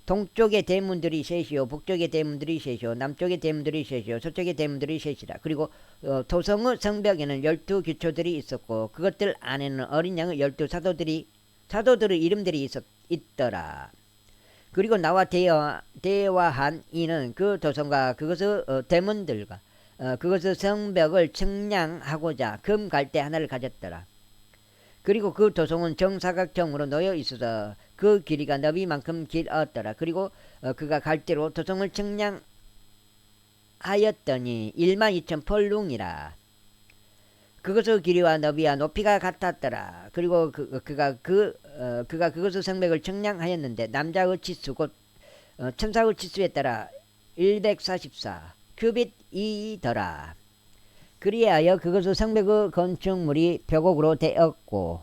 동쪽의 대문들이 셋이요 북쪽의 대문들이 셋이요 남쪽의 대문들이 셋이요 서쪽의 대문들이 셋이라. 그리고 도성의 성벽에는 12기초들이 있었고 그것들 안에는 어린 양의 12사도들의 이름들이 있더라. 그리고 나와 대화한 이는 그 도성과 그것의 대문들과 그것의 성벽을 측량하고자 금 갈대 하나를 가졌더라. 그리고 그 도성은 정사각형으로 놓여 있어서 그 길이가 너비만큼 길었더라. 그리고 그가 갈대로 도성을 측량하였더니 12,000펄룽이라. 그것의 길이와 너비와 높이가 같았더라. 그리고 그가 그것의 성벽을 측량하였는데 남자의 치수 곧 천사의 치수에 따라 144 큐빗이더라. 그리하여 그것의 성벽의 건축물이 벽옥으로 되었고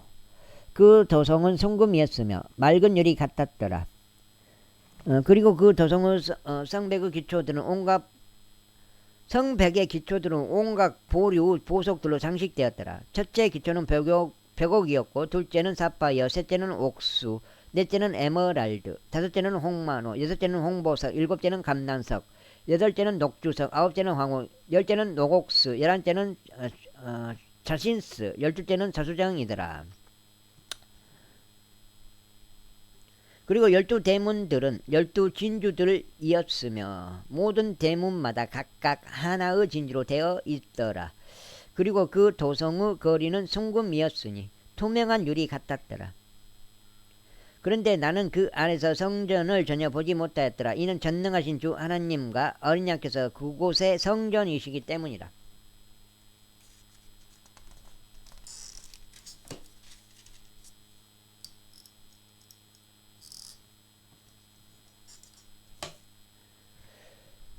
그 도성은 송금이었으며 맑은 유리 같았더라. 그리고 그 도성의 성벽의 기초들은 온갖 보류 보석들로 장식되었더라. 첫째 기초는 벽옥이었고 둘째는 사파이어, 셋째는 옥수, 넷째는 에메랄드, 다섯째는 홍마노, 여섯째는 홍보석, 일곱째는 감난석, 여덟째는 녹주석, 아홉째는 황호, 열째는 녹옥스, 열한째는 자신스, 열둘째는 자수정이더라. 그리고 12대문들은 12진주들이었으며 모든 대문마다 각각 하나의 진주로 되어 있더라. 그리고 그 도성의 거리는 순금이었으니 투명한 유리 같았더라. 그런데 나는 그 안에서 성전을 전혀 보지 못하였더라. 이는 전능하신 주 하나님과 어린 양께서 그곳의 성전이시기 때문이라.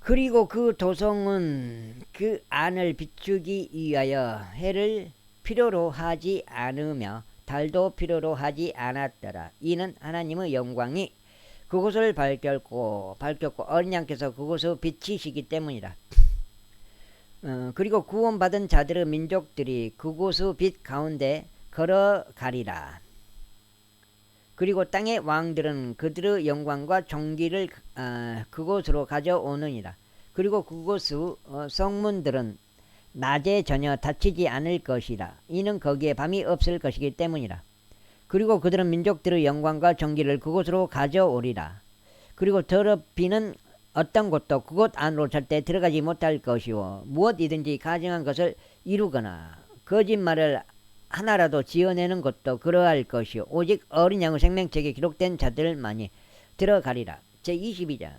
그리고 그 도성은 그 안을 비추기 위하여 해를 필요로 하지 않으며 달도 필요로 하지 않았더라. 이는 하나님의 영광이 그곳을 밝혔고 어린 양께서 그곳을 비치시기 때문이라. 그리고 구원받은 자들의 민족들이 그곳의 빛 가운데 걸어가리라. 그리고 땅의 왕들은 그들의 영광과 존귀를 그곳으로 가져오느니라. 그리고 그곳의 성문들은 낮에 전혀 닫히지 않을 것이라. 이는 거기에 밤이 없을 것이기 때문이라. 그리고 그들은 민족들의 영광과 존귀를 그곳으로 가져오리라. 그리고 더럽히는 어떤 곳도 그곳 안으로 절대 들어가지 못할 것이요 무엇이든지 가증한 것을 이루거나 거짓말을 하나라도 지어내는 것도 그러할 것이요 오직 어린 양의 생명책에 기록된 자들만이 들어가리라. 제22장.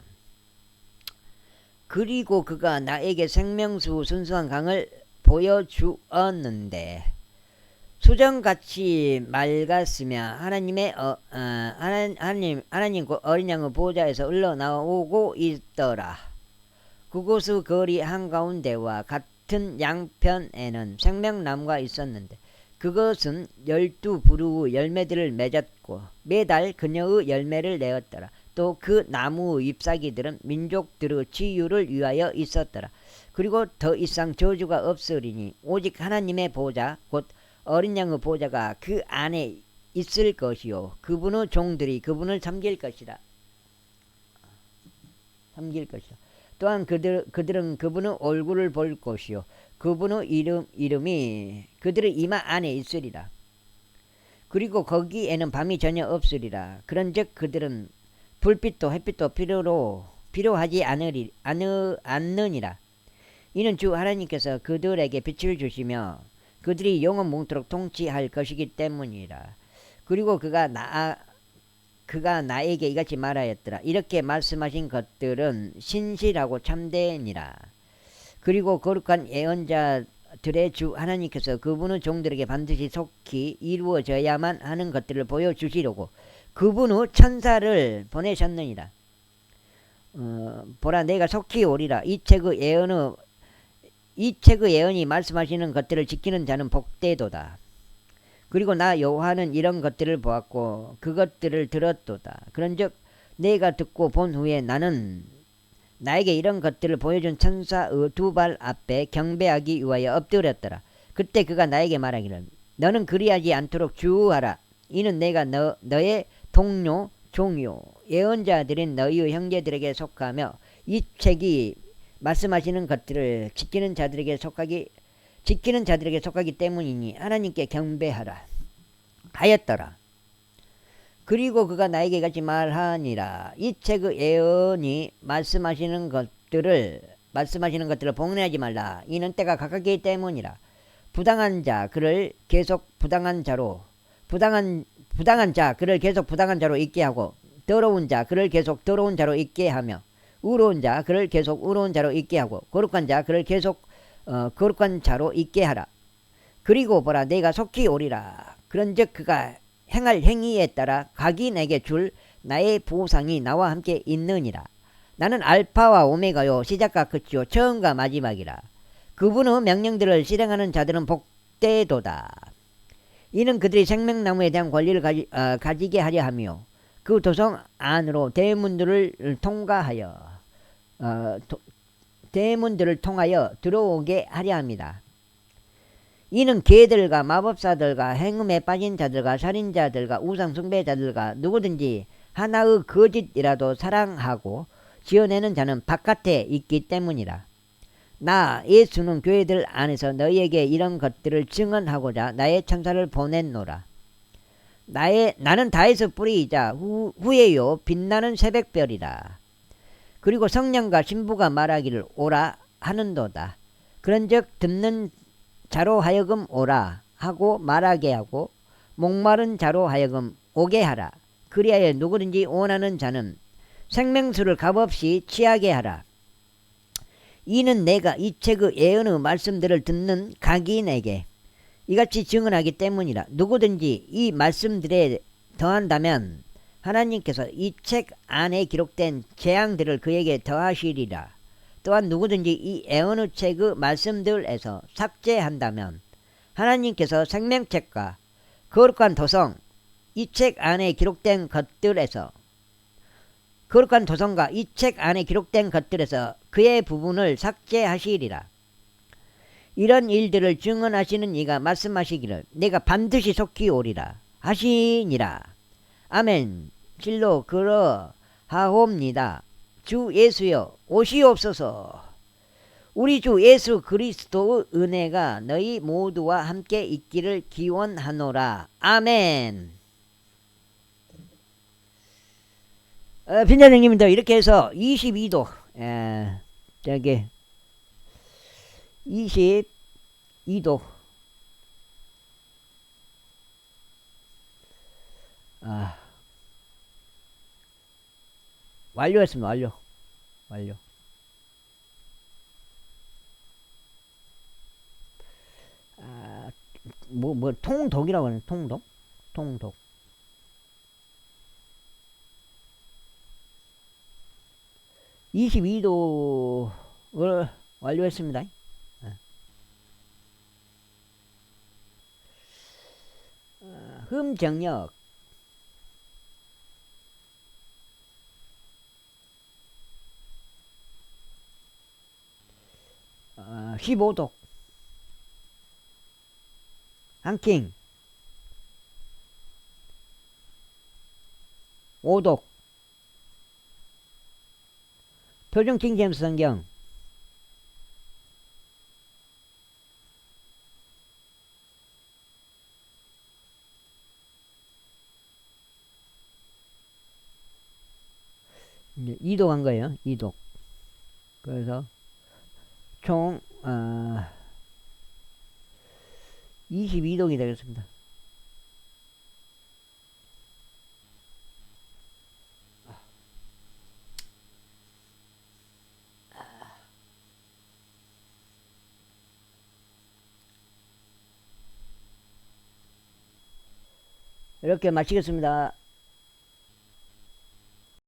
그리고 그가 나에게 생명수 순수한 강을 보여주었는데 수정같이 맑았으며 하나님 그 어린 양의 보좌에서 흘러나오고 있더라. 그곳의 거리 한가운데와 같은 양편에는 생명나무가 있었는데 그것은 12부류의 열매들을 맺었고 매달 그녀의 열매를 내었더라. 또 그 나무의 잎사귀들은 민족들의 치유를 위하여 있었더라. 그리고 더 이상 저주가 없으리니 오직 하나님의 보좌 곧 어린 양의 보좌가 그 안에 있을 것이요 그분의 종들이 그분을 섬길 것이라. 또한 그들은 그분의 얼굴을 볼 것이요 그분의 이름이 그들의 이마 안에 있으리라. 그리고 거기에는 밤이 전혀 없으리라. 그런즉 그들은 불빛도 햇빛도 필요하지 않느니라. 이는 주 하나님께서 그들에게 빛을 주시며 그들이 영원 몽토록 통치할 것이기 때문이라. 그리고 그가 나에게 이같이 말하였더라. 이렇게 말씀하신 것들은 신실하고 참되니라. 그리고 거룩한 예언자들의 주 하나님께서 그분의 종들에게 반드시 속히 이루어져야만 하는 것들을 보여주시려고 그분의 천사를 보내셨느니라. 보라 내가 속히 오리라. 이 책의 예언이 말씀하시는 것들을 지키는 자는 복되도다. 그리고 나 여호와는 이런 것들을 보았고 그것들을 들었도다. 그런즉 내가 듣고 본 후에 나는 나에게 이런 것들을 보여준 천사의 두 발 앞에 경배하기 위하여 엎드렸더라. 그때 그가 나에게 말하기를 너는 그리하지 않도록 주의하라. 이는 내가 너의 동료 종이요 예언자들인 너희의 형제들에게 속하며 이 책이 말씀하시는 것들을 지키는 자들에게 속하기 때문이니 하나님께 경배하라 하였더라. 그리고 그가 나에게 같이 말하니라. 이 책의 예언이 말씀하시는 것들을 봉인하지 말라. 이는 때가 가깝기 때문이라. 부당한 자 그를 계속 부당한 자로 있게 하고 더러운 자 그를 계속 더러운 자로 있게 하며 의로운 자 그를 계속 의로운 자로 있게 하고 거룩한 자 그를 계속 거룩한 자로 있게 하라. 그리고 보라 내가 속히 오리라. 그런즉 그가 행할 행위에 따라 각인에게 줄 나의 보상이 나와 함께 있느니라. 나는 알파와 오메가요 시작과 끝이요 처음과 마지막이라. 그분의 명령들을 실행하는 자들은 복되도다. 이는 그들이 생명나무에 대한 권리를 가지게 하려 하며 그 도성 안으로 대문들을 통하여 들어오게 하려 합니다. 이는 개들과 마법사들과 행음에 빠진 자들과 살인자들과 우상숭배자들과 누구든지 하나의 거짓이라도 사랑하고 지어내는 자는 바깥에 있기 때문이라. 나 예수는 교회들 안에서 너희에게 이런 것들을 증언하고자 나의 천사를 보냈노라. 나는 다윗의 뿌리이자 후에요 빛나는 새벽별이라. 그리고 성령과 신부가 말하기를 오라 하는도다. 그런즉 듣는 자로 하여금 오라 하고 말하게 하고 목마른 자로 하여금 오게 하라. 그리하여 누구든지 원하는 자는 생명수를 값없이 취하게 하라. 이는 내가 이 책의 예언의 말씀들을 듣는 각인에게 이같이 증언하기 때문이라. 누구든지 이 말씀들에 더한다면 하나님께서 이 책 안에 기록된 재앙들을 그에게 더하시리라. 또한 누구든지 이 예언의 책의 말씀들에서 삭제한다면 하나님께서 생명책과 거룩한 도성, 이 책 안에 기록된 것들에서 거룩한 도성과 이 책 안에 기록된 것들에서 그의 부분을 삭제하시리라. 이런 일들을 증언하시는 이가 말씀하시기를 내가 반드시 속히 오리라 하시니라. 아멘. 실로 그러하옵니다. 주 예수여 오시옵소서. 우리 주 예수 그리스도의 은혜가 너희 모두와 함께 있기를 기원하노라. 아멘. 빈자님도 이렇게 해서 22도 저기 22도 완료했습니다. 완료. 통독이라고 하는 통독. 22도를 완료했습니다. 흠정력 15독 한킹 5독 표준 킹제임스 성경 이제 2독 한 거예요. 2독. 그래서 총 22독이 되겠습니다. 이렇게 마치겠습니다.